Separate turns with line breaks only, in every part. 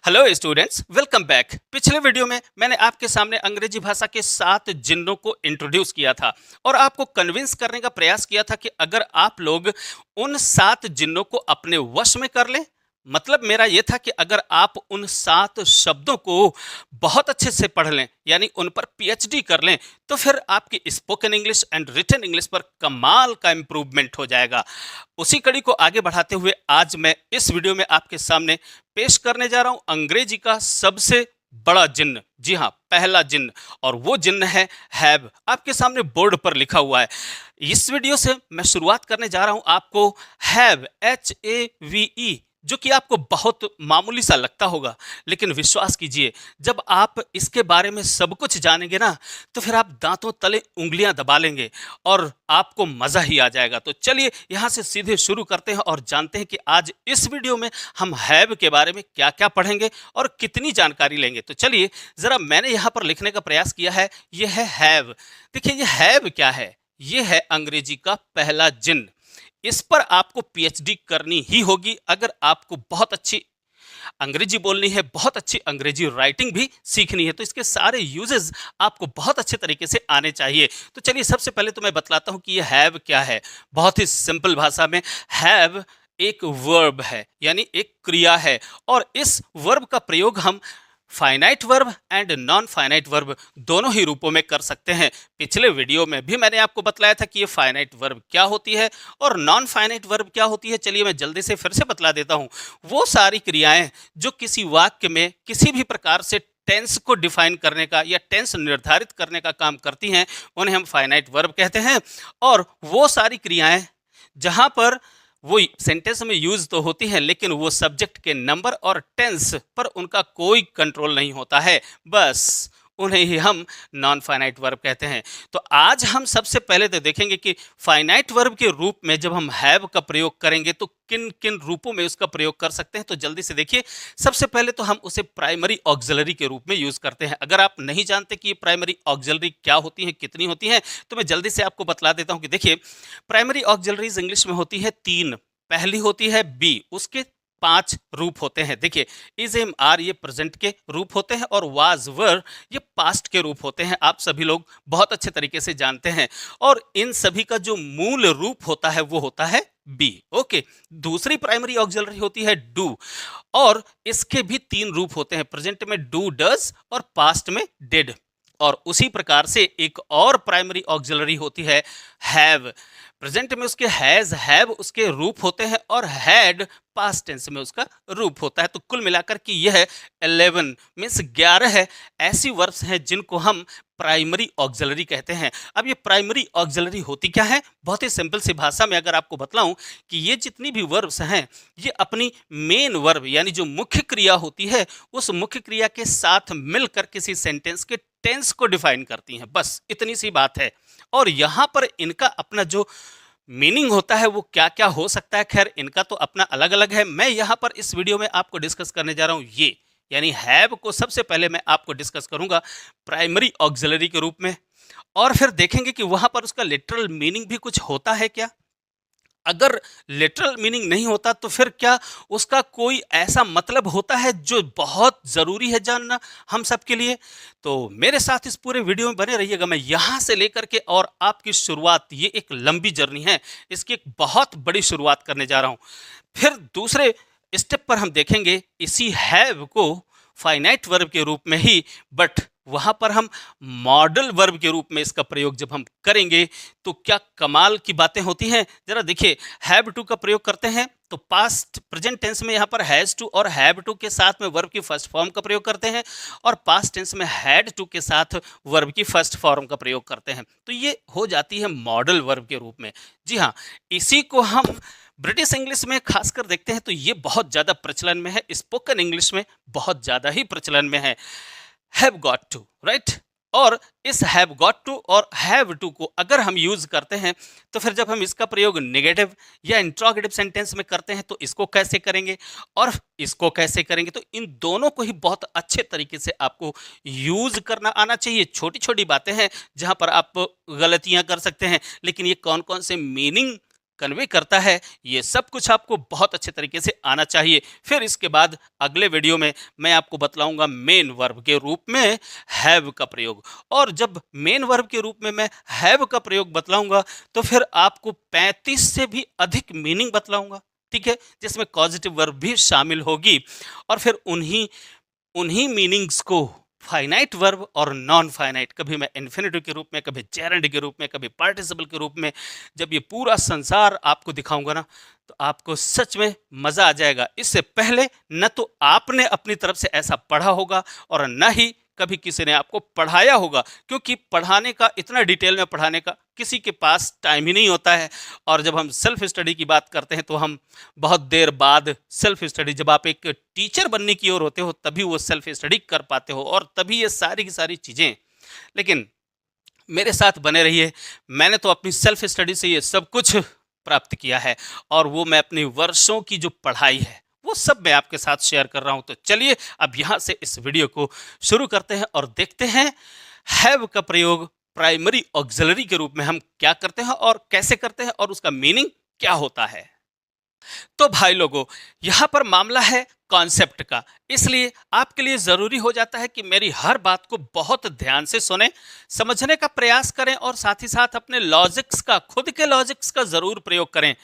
Hello students, welcome back. पिछले video में मैंने आपके सामने अंग्रेजी भाषा के 7 जिन्नों को इंट्रोड्यूस किया था और आपको कन्विंस करने का प्रयास किया था कि अगर आप लोग उन 7 जिन्नों को अपने वश में कर लें, मतलब मेरा यह था कि अगर आप उन 7 शब्दों को बहुत अच्छे से पढ़ लें, यानी उन पर पीएचडी कर लें, तो फिर आपकी spoken English and written English पर कमाल का इंप्रूवमेंट हो जाएगा। उसी कड़ी को आगे बढ़ाते हुए आज मैं इस वीडियो में आपके सामने पेश करने जा रहा हूं अंग्रेजी का सबसे बड़ा जिन्न। जी हाँ, पहला जिन्न, और वो जिन्न है हैव। आपके सामने बोर्ड पर लिखा हुआ है। इस वीडियो से मैं शुरुआत करने जा रहा हूं आपको हैव, HAVE, जो कि आपको बहुत मामूली सा लगता होगा, लेकिन विश्वास कीजिए, जब आप इसके बारे में सब कुछ जानेंगे ना, तो फिर आप दांतों तले उंगलियां दबा लेंगे और आपको मजा ही आ जाएगा। तो चलिए यहां से सीधे शुरू करते हैं और जानते हैं कि आज इस वीडियो में हम हैव के बारे में क्या क्या पढ़ेंगे और कितनी जानकारी लेंगे। तो चलिए जरा, मैंने यहां पर लिखने का प्रयास किया है, यह है हैव। देखिए ये हैव क्या है, यह है अंग्रेजी का पहला जिन्न। इस पर आपको पीएचडी करनी ही होगी अगर आपको बहुत अच्छी अंग्रेजी बोलनी है, बहुत अच्छी अंग्रेजी राइटिंग भी सीखनी है। तो इसके सारे यूजेस आपको बहुत अच्छे तरीके से आने चाहिए। तो चलिए सबसे पहले तो मैं बतलाता हूं कि ये हैव क्या है। बहुत ही सिंपल भाषा में, हैव एक वर्ब है, यानी एक क्रिया है, और इस वर्ब का प्रयोग हम finite verb and non finite verb दोनों ही रूपों में कर सकते हैं। पिछले वीडियो में भी मैंने आपको बतलाया था कि ये फाइनाइट वर्ब क्या होती है और नॉन फाइनाइट वर्ब क्या होती है। चलिए मैं जल्दी से फिर से बतला देता हूं। वो सारी क्रियाएं जो किसी वाक्य में किसी भी प्रकार से टेंस को डिफाइन करने का या टेंस निर्धारित करने का काम करती हैं, उन्हें हम फाइनाइट वर्ब कहते हैं। और वो सारी क्रियाएं जहां पर वो सेंटेंस में यूज तो होती है, लेकिन वो सब्जेक्ट के नंबर और टेंस पर उनका कोई कंट्रोल नहीं होता है, बस उन्हें ही हम नॉन फाइनाइट वर्ब कहते हैं। तो आज हम सबसे पहले तो देखेंगे कि फाइनाइट वर्ब के रूप में जब हम हैव का प्रयोग करेंगे तो किन किन रूपों में उसका प्रयोग कर सकते हैं। तो जल्दी से देखिए, सबसे पहले तो हम उसे प्राइमरी ऑक्सिलरी के रूप में यूज करते हैं। अगर आप नहीं जानते कि ये प्राइमरी ऑक्सिलरी क्या होती है, कितनी होती है, तो मैं जल्दी से आपको बतला देता हूं कि देखिए, प्राइमरी ऑक्सिलरीज इंग्लिश में होती है 3। पहली होती है बी, उसके 5 रूप होते हैं। देखिए, इज, एम, आर ये प्रेजेंट के रूप होते हैं और वाज, वर ये पास्ट के रूप होते हैं। आप सभी लोग बहुत अच्छे तरीके से जानते हैं। और इन सभी का जो मूल रूप होता है वो होता है बी। ओके, दूसरी प्राइमरी ऑक्सिलरी होती है डू, और इसके भी 3 रूप होते हैं। प्रेजेंट में डू, डज, और पास्ट में डिड। और उसी प्रकार से एक और प्राइमरी ऑक्सिलरी होती है हैव। प्रेजेंट में उसके हैज, हैव उसके रूप होते हैं, और हैड पास्ट टेंस में उसका रूप होता है। तो कुल मिलाकर के यह 11 मीन्स 11 है ऐसी वर्ब्स हैं जिनको हम प्राइमरी ऑक्सिलरी कहते हैं। अब ये प्राइमरी ऑक्सिलरी होती क्या है, बहुत ही सिंपल सी भाषा में अगर आपको बतलाऊं कि ये जितनी भी वर्ब्स हैं, ये अपनी मेन वर्ब यानी जो मुख्य क्रिया होती है, उस मुख्य क्रिया के साथ मिलकर किसी सेंटेंस के टेंस को डिफाइन करती हैं। बस इतनी सी बात है। और यहाँ पर इनका अपना जो मीनिंग होता है वो क्या क्या हो सकता है, खैर इनका तो अपना अलग अलग है। मैं यहाँ पर इस वीडियो में आपको डिस्कस करने जा रहा हूँ ये, यानी हैव को सबसे पहले मैं आपको डिस्कस करूंगा प्राइमरी ऑक्सिलरी के रूप में, और फिर देखेंगे कि वहां पर उसका लिटरल मीनिंग भी कुछ होता है क्या। अगर लिटरल मीनिंग नहीं होता तो फिर क्या उसका कोई ऐसा मतलब होता है जो बहुत ज़रूरी है जानना हम सब के लिए। तो मेरे साथ इस पूरे वीडियो में बने रहिएगा। मैं यहाँ से लेकर के और आपकी शुरुआत, ये एक लंबी जर्नी है, इसकी एक बहुत बड़ी शुरुआत करने जा रहा हूँ। फिर दूसरे स्टेप पर हम देखेंगे इसी हैव को फाइनाइट वर्ब के रूप में ही, बट वहां पर हम मॉडल वर्ब के रूप में इसका प्रयोग जब हम करेंगे तो क्या कमाल की बातें होती हैं। जरा देखिए, हैव टू का प्रयोग करते हैं तो पास्ट प्रेजेंट टेंस में यहाँ पर हैज टू और हैव टू के साथ में वर्ब की फर्स्ट फॉर्म का प्रयोग करते हैं, और पास्ट टेंस में हैड टू के साथ वर्ब की फर्स्ट फॉर्म का प्रयोग करते हैं। तो ये हो जाती है मॉडल वर्ब के रूप में। जी हाँ, इसी को हम ब्रिटिश इंग्लिश में खासकर देखते हैं तो ये बहुत ज़्यादा प्रचलन में है, स्पोकन इंग्लिश में बहुत ज़्यादा ही प्रचलन में है। Have got to, right. और इस हैव गॉट टू और हैव टू को अगर हम यूज करते हैं तो फिर जब हम इसका प्रयोग नेगेटिव या इंट्रोगेटिव सेंटेंस में करते हैं तो इसको कैसे करेंगे और इसको कैसे करेंगे। तो इन दोनों को ही बहुत अच्छे तरीके से आपको यूज करना आना चाहिए। छोटी छोटी बातें हैं जहां पर आप गलतियां कर सकते हैं, लेकिन ये कौन कौन से मीनिंग कन्वे करता है, ये सब कुछ आपको बहुत अच्छे तरीके से आना चाहिए। फिर इसके बाद अगले वीडियो में मैं आपको बतलाऊंगा मेन वर्ब के रूप में हैव का प्रयोग। और जब मेन वर्ब के रूप में मैं हैव का प्रयोग बतलाऊंगा तो फिर आपको 35 से भी अधिक मीनिंग बतलाऊंगा, ठीक है, जिसमें पॉजिटिव वर्ब भी शामिल होगी। और फिर उन्हीं उन्हीं मीनिंग्स को फाइनाइट वर्ब और नॉन फाइनाइट, कभी मैं इन्फिनिटिव के रूप में, कभी जेरेंड के रूप में, कभी पार्टिसिपल के रूप में, जब ये पूरा संसार आपको दिखाऊंगा ना, तो आपको सच में मजा आ जाएगा। इससे पहले न तो आपने अपनी तरफ से ऐसा पढ़ा होगा और न ही कभी किसी ने आपको पढ़ाया होगा, क्योंकि पढ़ाने का, इतना डिटेल में पढ़ाने का किसी के पास टाइम ही नहीं होता है। और जब हम सेल्फ स्टडी की बात करते हैं तो हम बहुत देर बाद सेल्फ स्टडी, जब आप एक टीचर बनने की ओर होते हो तभी वो सेल्फ स्टडी कर पाते हो और तभी ये सारी की सारी चीज़ें। लेकिन मेरे साथ बने रहिए, मैंने तो अपनी सेल्फ स्टडी से ये सब कुछ प्राप्त किया है और वो मैं अपनी वर्षों की जो पढ़ाई है वो सब मैं आपके साथ शेयर कर रहा हूं। तो चलिए अब यहां से इस वीडियो को शुरू करते हैं और देखते हैं हैव का प्रयोग प्राइमरी ऑक्सिलरी के रूप में हम क्या करते हैं और कैसे करते हैं और उसका मीनिंग क्या होता है। तो भाई लोगों, यहां पर मामला है कॉन्सेप्ट का, इसलिए आपके लिए जरूरी हो जाता है कि मेरी हर बात को बहुत ध्यान से सुने, समझने का प्रयास करें और साथ ही साथ अपने लॉजिक्स का, खुद के लॉजिक्स का जरूर प्रयोग करें,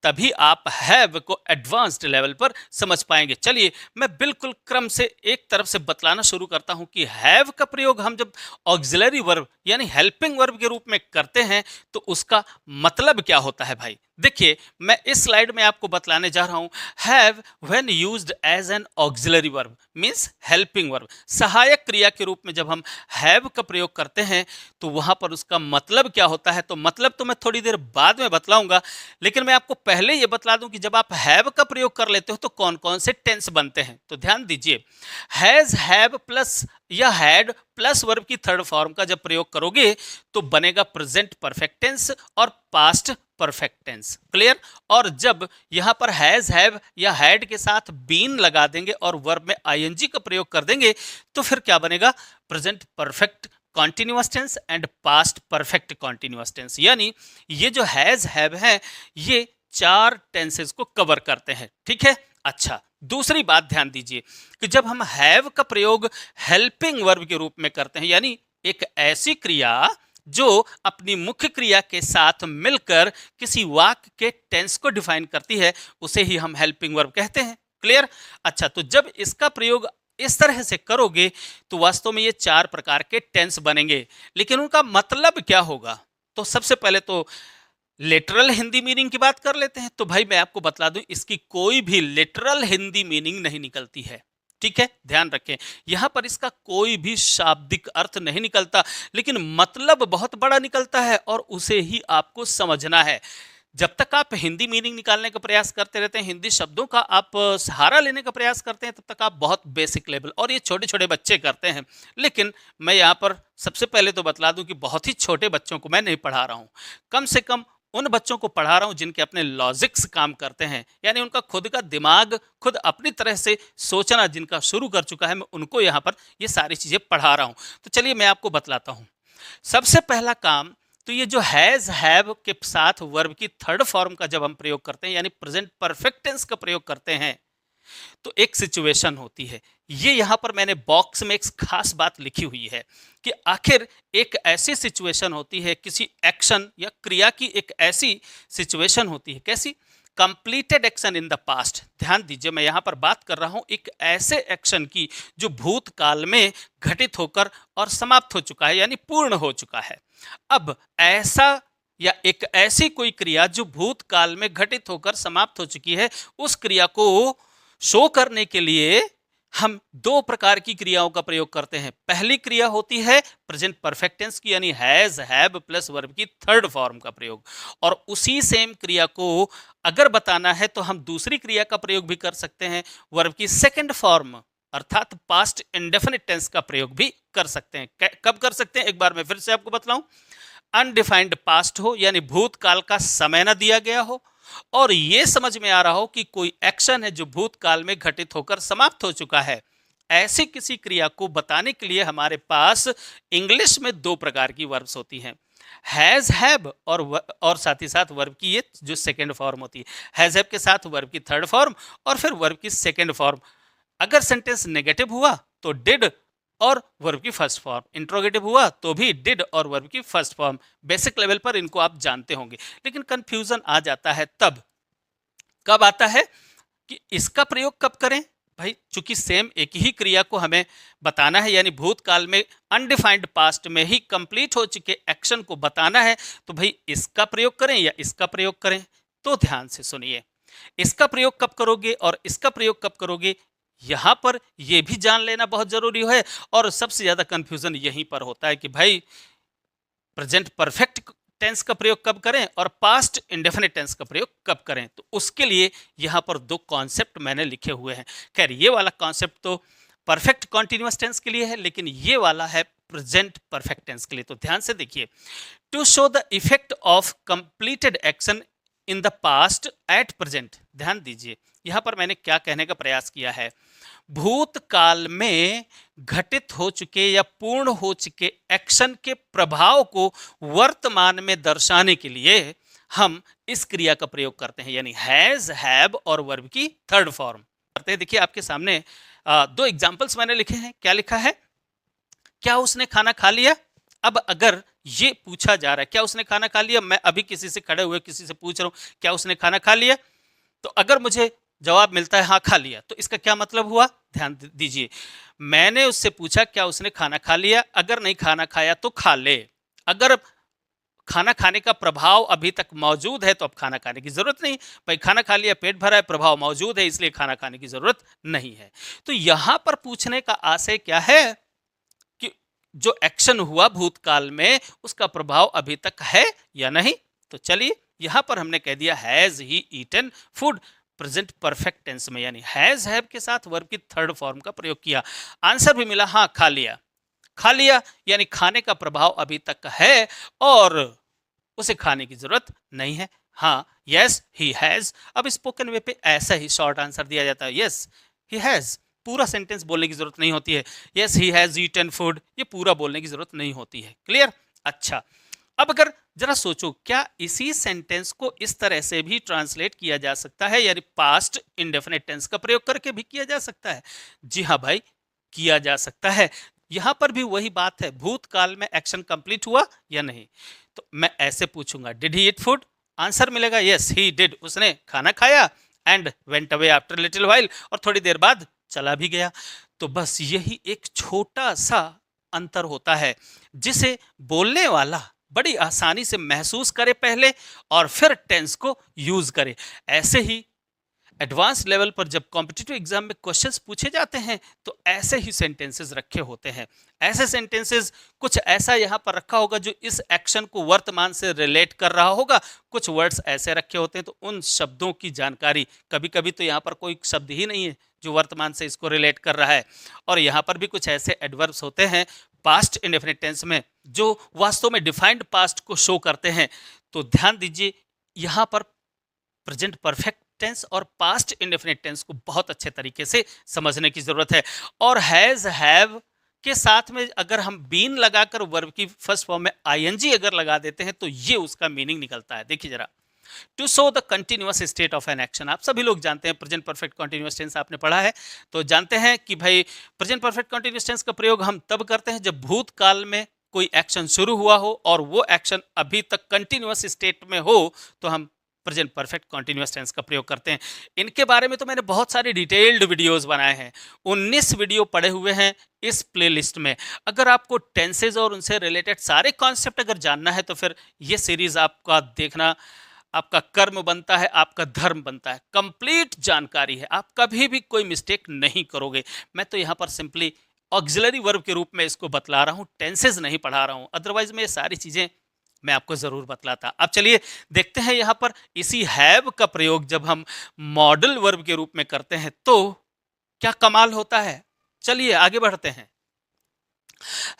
तभी आप हैव को एडवांस्ड लेवल पर समझ पाएंगे। चलिए मैं बिल्कुल क्रम से एक तरफ से बतलाना शुरू करता हूं कि हैव का प्रयोग हम जब ऑक्सिलरी वर्ब यानी हेल्पिंग वर्ब के रूप में करते हैं तो उसका मतलब क्या होता है। भाई देखिए, मैं इस स्लाइड में आपको बतलाने जा रहा हूं, have when used as an auxiliary verb means helping verb, सहायक क्रिया के रूप में जब हम हैव का प्रयोग करते हैं तो वहां पर उसका मतलब क्या होता है। तो मतलब तो मैं थोड़ी देर बाद में बतलाऊंगा, लेकिन मैं आपको पहले ये बतला दूं कि जब आप हैव का प्रयोग कर लेते हो तो कौन कौन से टेंस बनते हैं। तो ध्यान दीजिए, हैज, हैव प्लस या हैड प्लस वर्ब की थर्ड फॉर्म का जब प्रयोग करोगे तो बनेगा प्रेजेंट परफेक्ट टेंस और पास्ट परफेक्ट टेंस। क्लियर। और जब यहां पर हैज, हैव या हैड के साथ बीन लगा देंगे और वर्ब में आईएनजी का प्रयोग कर देंगे तो फिर क्या बनेगा, present perfect continuous tense and past perfect continuous tense. यानी ये जो हैज, हैव है ये चार टेंसेस को कवर करते हैं, ठीक है। अच्छा, दूसरी बात ध्यान दीजिए कि जब हम हैव का प्रयोग हेल्पिंग वर्ब के रूप में करते हैं, यानी एक ऐसी क्रिया जो अपनी मुख्य क्रिया के साथ मिलकर किसी वाक्य के टेंस को डिफाइन करती है, उसे ही हम हेल्पिंग वर्ब कहते हैं। क्लियर। अच्छा, तो जब इसका प्रयोग इस तरह से करोगे तो वास्तव में ये चार प्रकार के टेंस बनेंगे, लेकिन उनका मतलब क्या होगा। तो सबसे पहले तो लिटरल हिंदी मीनिंग की बात कर लेते हैं। तो भाई मैं आपको बतला दूं, इसकी कोई भी लिटरल हिंदी मीनिंग नहीं निकलती है, ठीक है, ध्यान रखें। यहां पर इसका कोई भी शाब्दिक अर्थ नहीं निकलता, लेकिन मतलब बहुत बड़ा निकलता है और उसे ही आपको समझना है। जब तक आप हिंदी मीनिंग निकालने का प्रयास करते रहते हैं, हिंदी शब्दों का आप सहारा लेने का प्रयास करते हैं, तब तक आप बहुत बेसिक लेवल, और ये छोटे छोटे बच्चे करते हैं। लेकिन मैं यहाँ पर सबसे पहले तो बतला दूं कि बहुत ही छोटे बच्चों को मैं नहीं पढ़ा रहा हूँ, कम से कम उन बच्चों को पढ़ा रहा हूं जिनके अपने लॉजिक्स काम करते हैं, यानी उनका खुद का दिमाग, खुद अपनी तरह से सोचना जिनका शुरू कर चुका है, मैं उनको यहाँ पर ये सारी चीज़ें पढ़ा रहा हूँ। तो चलिए मैं आपको बतलाता हूँ। सबसे पहला काम तो ये जो हैज, हैव के साथ वर्ब की थर्ड फॉर्म का जब हम प्रयोग करते हैं, यानी प्रेजेंट परफेक्ट टेंस का प्रयोग करते हैं, तो एक सिचुएशन होती है। ये यहां पर मैंने बॉक्स में एक खास बात लिखी हुई है कि आखिर एक ऐसी सिचुएशन होती है, किसी एक्शन या क्रिया की एक ऐसी सिचुएशन होती है, कैसी, completed action in the past. ध्यान दीजिए, मैं यहां पर बात कर रहा हूं एक ऐसे एक्शन की जो भूतकाल में घटित होकर और समाप्त हो चुका है, यानी पूर्ण हो चुका है। अब ऐसा या एक ऐसी कोई क्रिया जो भूतकाल में घटित होकर समाप्त हो चुकी है, उस क्रिया को शो करने के लिए हम दो प्रकार की क्रियाओं का प्रयोग करते हैं। पहली क्रिया होती है प्रेजेंट परफेक्ट टेंस की, यानी हैज, हैव प्लस वर्ब की थर्ड फॉर्म का प्रयोग, और उसी सेम क्रिया को अगर बताना है तो हम दूसरी क्रिया का प्रयोग भी कर सकते हैं, वर्ब की सेकंड फॉर्म अर्थात पास्ट इंडेफिनिट टेंस का प्रयोग भी कर सकते हैं। कब कर सकते हैं, एक बार मैं फिर से आपको बतलाऊं, अनडिफाइंड पास्ट हो, यानी भूतकाल का समय न दिया गया हो, और यह समझ में आ रहा हो कि कोई एक्शन है जो भूतकाल में घटित होकर समाप्त हो चुका है। ऐसी किसी क्रिया को बताने के लिए हमारे पास इंग्लिश में दो प्रकार की वर्ब्स होती हैं, हैज़ हैव और साथ ही साथ वर्ब की ये जो सेकेंड फॉर्म होती है, हैज़ हैव के साथ वर्ब की थर्ड फॉर्म और फिर वर्ब की सेकेंड फॉर्म। अगर सेंटेंस नेगेटिव हुआ तो डिड और वर्ब की फर्स्ट फॉर्म, इंट्रोगेटिव हुआ तो भी डिड और वर्ब की फर्स्ट फॉर्म। बेसिक लेवल पर इनको आप जानते होंगे, लेकिन कंफ्यूजन आ जाता है तब, कब आता है कि इसका प्रयोग कब करें। भाई चूंकि सेम एक ही क्रिया को हमें बताना है, यानी भूतकाल में अनडिफाइंड पास्ट में ही कंप्लीट हो चुके एक्शन को बताना है, तो भाई इसका प्रयोग करें या इसका प्रयोग करें। तो ध्यान से सुनिए, इसका प्रयोग कब करोगे और इसका प्रयोग कब करोगे, यहां पर यह भी जान लेना बहुत जरूरी है। और सबसे ज्यादा कंफ्यूजन यहीं पर होता है कि भाई प्रेजेंट परफेक्ट टेंस का प्रयोग कब करें और पास्ट इंडेफिनिट टेंस का प्रयोग कब करें। तो उसके लिए यहां पर दो कॉन्सेप्ट मैंने लिखे हुए हैं। खैर ये वाला कॉन्सेप्ट तो परफेक्ट कॉन्टिन्यूअस टेंस के लिए है, लेकिन ये वाला है प्रेजेंट परफेक्ट टेंस के लिए। तो ध्यान से देखिए, to show the effect of completed action in the past at present. ध्यान दीजिए, यहां पर मैंने क्या कहने का प्रयास किया है, भूतकाल में घटित हो चुके या पूर्ण हो चुके एक्शन के प्रभाव को वर्तमान में दर्शाने के लिए हम इस क्रिया का प्रयोग करते हैं, यानी हैज हैव और वर्ब की थर्ड फॉर्म करते हैं। देखिए आपके सामने दो एग्जाम्पल्स मैंने लिखे हैं। क्या लिखा है, क्या उसने खाना खा लिया। अब अगर ये पूछा जा रहा है क्या उसने खाना खा लिया, मैं अभी किसी से खड़े हुए किसी से पूछ रहा हूं क्या उसने खाना खा लिया, तो अगर मुझे जवाब मिलता है हाँ खा लिया, तो इसका क्या मतलब हुआ। ध्यान दीजिए, मैंने उससे पूछा क्या उसने खाना खा लिया, अगर नहीं खाना खाया तो खा ले। अगर खाना खाने का प्रभाव अभी तक मौजूद है तो अब खाना खाने की जरूरत नहीं। भाई खाना खा लिया, पेट भरा है, प्रभाव मौजूद है, इसलिए खाना खाने की जरूरत नहीं है। तो यहां पर पूछने का आशय क्या है कि जो एक्शन हुआ भूतकाल में उसका प्रभाव अभी तक है या नहीं। तो चलिए यहां पर हमने कह दिया has he eaten food, present perfect tense में, यानी हैज हैव के साथ वर्ब की थर्ड फॉर्म का प्रयोग किया। आंसर भी मिला हाँ खा लिया। खा लिया यानी खाने का प्रभाव अभी तक है और उसे खाने की जरूरत नहीं है। हाँ यस ही हैज। अब स्पोकन वे पे ऐसा ही शॉर्ट आंसर दिया जाता है, यस ही हैज। पूरा सेंटेंस बोलने की जरूरत नहीं होती है, yes he has eaten food, ये पूरा बोलने की जरूरत नहीं होती है। क्लियर। अच्छा, अब अगर जरा सोचो, क्या इसी सेंटेंस को इस तरह से भी ट्रांसलेट किया जा सकता है, यानी पास्ट इंडेफिनिट टेंस का प्रयोग करके भी किया जा सकता है। जी हाँ भाई, किया जा सकता है। यहां पर भी वही बात है, भूतकाल में एक्शन कंप्लीट हुआ या नहीं। तो मैं ऐसे पूछूंगा did he eat food, answer मिलेगा यस ही डिड, उसने खाना खाया, and went away after little while, और थोड़ी देर बाद चला भी गया। तो बस यही एक छोटा सा अंतर होता है जिसे बोलने वाला बड़ी आसानी से महसूस करे पहले और फिर टेंस को यूज करे। ऐसे ही एडवांस लेवल पर जब कॉम्पिटिटिव एग्जाम में क्वेश्चंस पूछे जाते हैं तो ऐसे ही सेंटेंसेस रखे होते हैं। ऐसे सेंटेंसेस कुछ ऐसा यहाँ पर रखा होगा जो इस एक्शन को वर्तमान से रिलेट कर रहा होगा, कुछ वर्ड्स ऐसे रखे होते हैं तो उन शब्दों की जानकारी, कभी कभी तो यहाँ पर कोई शब्द ही नहीं है जो वर्तमान से इसको रिलेट कर रहा है, और यहाँ पर भी कुछ ऐसे एडवर्ब्स होते हैं पास्ट इंडेफिनिट टेंस में जो वास्तव में डिफाइंड पास्ट को शो करते हैं। तो ध्यान दीजिए, यहाँ पर प्रेजेंट परफेक्ट टेंस और पास्ट इंडेफिनिट टेंस को बहुत अच्छे तरीके से समझने की जरूरत है। और हैज हैव के साथ में अगर हम बीन लगाकर वर्ब की फर्स्ट फॉर्म में आईएनजी अगर लगा देते हैं तो ये उसका मीनिंग निकलता है। देखिए जरा, to show the continuous state of an action. आप सभी लोग जानते हैं प्रेजेंट परफेक्ट कंटिन्यूअस टेंस आपने पढ़ा है, तो जानते हैं कि भाई प्रेजेंट परफेक्ट कंटिन्यूअस टेंस का प्रयोग हम तब करते हैं जब भूतकाल में कोई एक्शन शुरू हुआ हो और वो एक्शन अभी तक कंटिन्यूअस स्टेट में हो, तो हम प्रेजेंट परफेक्ट कंटिन्यूअस टेंस का प्रयोग करते हैं। इनके बारे में तो मैंने बहुत सारे डिटेल्ड वीडियोस बनाए हैं, 19 वीडियो पड़े हुए हैं इस प्लेलिस्ट में। अगर आपको टेंसेज और उनसे रिलेटेड सारे कॉन्सेप्ट अगर जानना है तो फिर ये सीरीज आपका देखना आपका कर्म बनता है, आपका धर्म बनता है। कंप्लीट जानकारी है, आप कभी भी कोई मिस्टेक नहीं करोगे। मैं तो यहाँ पर सिंपली ऑक्सिलरी वर्ब के रूप में इसको बतला रहा हूँ, टेंसेज नहीं पढ़ा रहा हूँ, अदरवाइज में ये सारी चीजें मैं आपको जरूर बतलाता। अब चलिए देखते हैं यहाँ पर इसी हैव का प्रयोग जब हम मॉडल वर्ब के रूप में करते हैं तो क्या कमाल होता है। चलिए आगे बढ़ते हैं।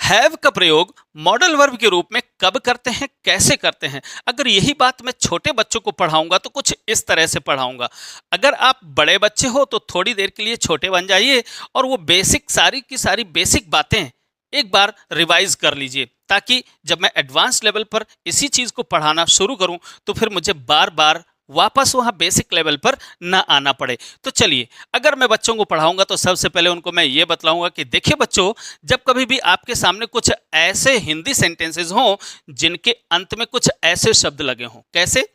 हैव का प्रयोग मॉडल वर्ब के रूप में कब करते हैं, कैसे करते हैं। अगर यही बात मैं छोटे बच्चों को पढ़ाऊंगा तो कुछ इस तरह से पढ़ाऊंगा। अगर आप बड़े बच्चे हो तो थोड़ी देर के लिए छोटे बन जाइए और वो बेसिक सारी की सारी बेसिक बातें एक बार रिवाइज कर लीजिए, ताकि जब मैं एडवांस लेवल पर इसी चीज को पढ़ाना शुरू करूं तो फिर मुझे बार बार वापस वहां बेसिक लेवल पर ना आना पड़े। तो चलिए, अगर मैं बच्चों को पढ़ाऊंगा तो सबसे पहले उनको मैं ये बतलाऊंगा कि देखिए बच्चों, जब कभी भी आपके सामने कुछ ऐसे हिंदी सेंटेंसेस हों जिनके अंत में कुछ ऐसे शब्द लगे हों, कैसे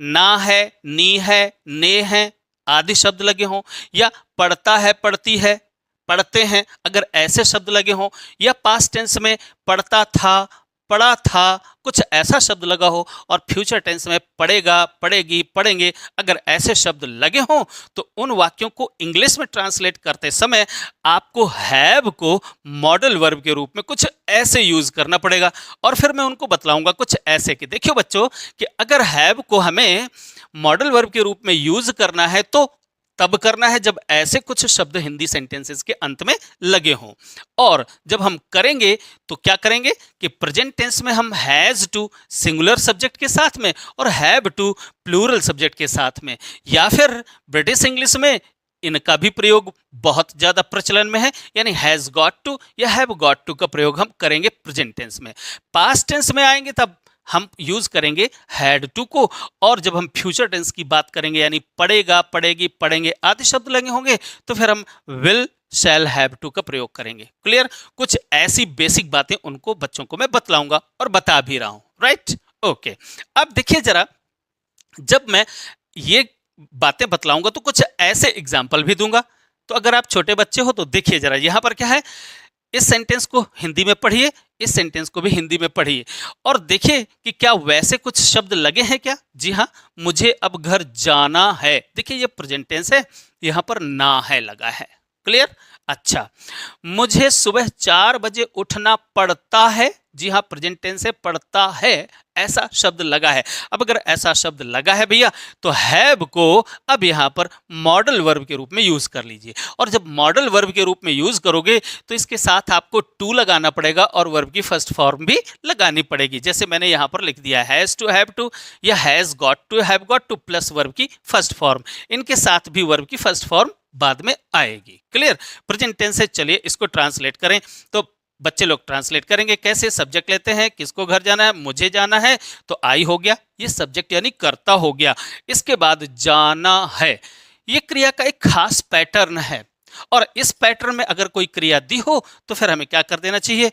ना है, नी है, ने है आदि शब्द लगे हों, या पढ़ता है, पढ़ती है, पढ़ते हैं, अगर ऐसे शब्द लगे हों, या पास्ट टेंस में पढ़ता था, पढ़ा था, कुछ ऐसा शब्द लगा हो, और फ्यूचर टेंस में पढ़ेगा, पढ़ेगी, पढ़ेंगे, अगर ऐसे शब्द लगे हों तो उन वाक्यों को इंग्लिश में ट्रांसलेट करते समय आपको हैव को मॉडल वर्ब के रूप में कुछ ऐसे यूज करना पड़ेगा। और फिर मैं उनको बतलाऊंगा कुछ ऐसे कि देखियो बच्चों, कि अगर हैव को हमें मॉडल वर्ब के रूप में यूज करना है तो तब करना है जब ऐसे कुछ शब्द हिंदी सेंटेंसेस के अंत में लगे हों। और जब हम करेंगे तो क्या करेंगे कि प्रेजेंट टेंस में हम हैज टू सिंगुलर सब्जेक्ट के साथ में और हैव टू प्लूरल सब्जेक्ट के साथ में, या फिर ब्रिटिश इंग्लिश में इनका भी प्रयोग बहुत ज्यादा प्रचलन में है, यानी हैज गॉट टू या हैव गॉट टू का प्रयोग हम करेंगे प्रेजेंट टेंस में। पास्ट टेंस में आएंगे तब हम यूज करेंगे हैड टू को, और जब हम फ्यूचर टेंस की बात करेंगे यानी पढ़ेगा, पढ़ेगी, पढ़ेंगे आदि शब्द लगे होंगे तो फिर हम विल, शैल, हैव टू का प्रयोग करेंगे। क्लियर? कुछ ऐसी बेसिक बातें उनको बच्चों को मैं बतलाऊंगा और बता भी रहा हूं, राइट? ओके, अब देखिए जरा, जब मैं ये बातें बतलाऊंगा तो कुछ ऐसे एग्जाम्पल भी दूंगा। तो अगर आप छोटे बच्चे हो तो देखिए जरा, यहां पर क्या है, इस सेंटेंस को हिंदी में पढ़िए, इस सेंटेंस को भी हिंदी में पढ़िए, और देखिए कि क्या वैसे कुछ शब्द लगे हैं क्या। जी हाँ, मुझे अब घर जाना है, देखिए ये प्रेजेंट टेंस है, यहां पर ना है लगा है। क्लियर? अच्छा, मुझे सुबह 4 बजे उठना पड़ता है, जी हाँ प्रेजेंट टेंस है, पड़ता है, ऐसा शब्द लगा है। अब अगर ऐसा शब्द लगा है भैया तो हैव को अब यहां पर मॉडल वर्ब के रूप में यूज कर लीजिए, और जब मॉडल वर्ब के रूप में यूज करोगे तो इसके साथ आपको टू लगाना पड़ेगा और वर्ब की फर्स्ट फॉर्म भी लगानी पड़ेगी, जैसे मैंने यहां पर लिख दिया हैज टू, हैव टू, या has got to, have got to plus verb की फर्स्ट फॉर्म, इनके साथ भी वर्ब की फर्स्ट फॉर्म बाद में आएगी। क्लियर? प्रेजेंट टेंस है, चलिए इसको ट्रांसलेट करें। तो बच्चे लोग ट्रांसलेट करेंगे कैसे, सब्जेक्ट लेते हैं, किसको घर जाना है, मुझे जाना है, तो आई हो गया, ये सब्जेक्ट यानी कर्ता हो गया। इसके बाद जाना है, ये क्रिया का एक खास पैटर्न है, और इस पैटर्न में अगर कोई क्रिया दी हो तो फिर हमें क्या कर देना चाहिए,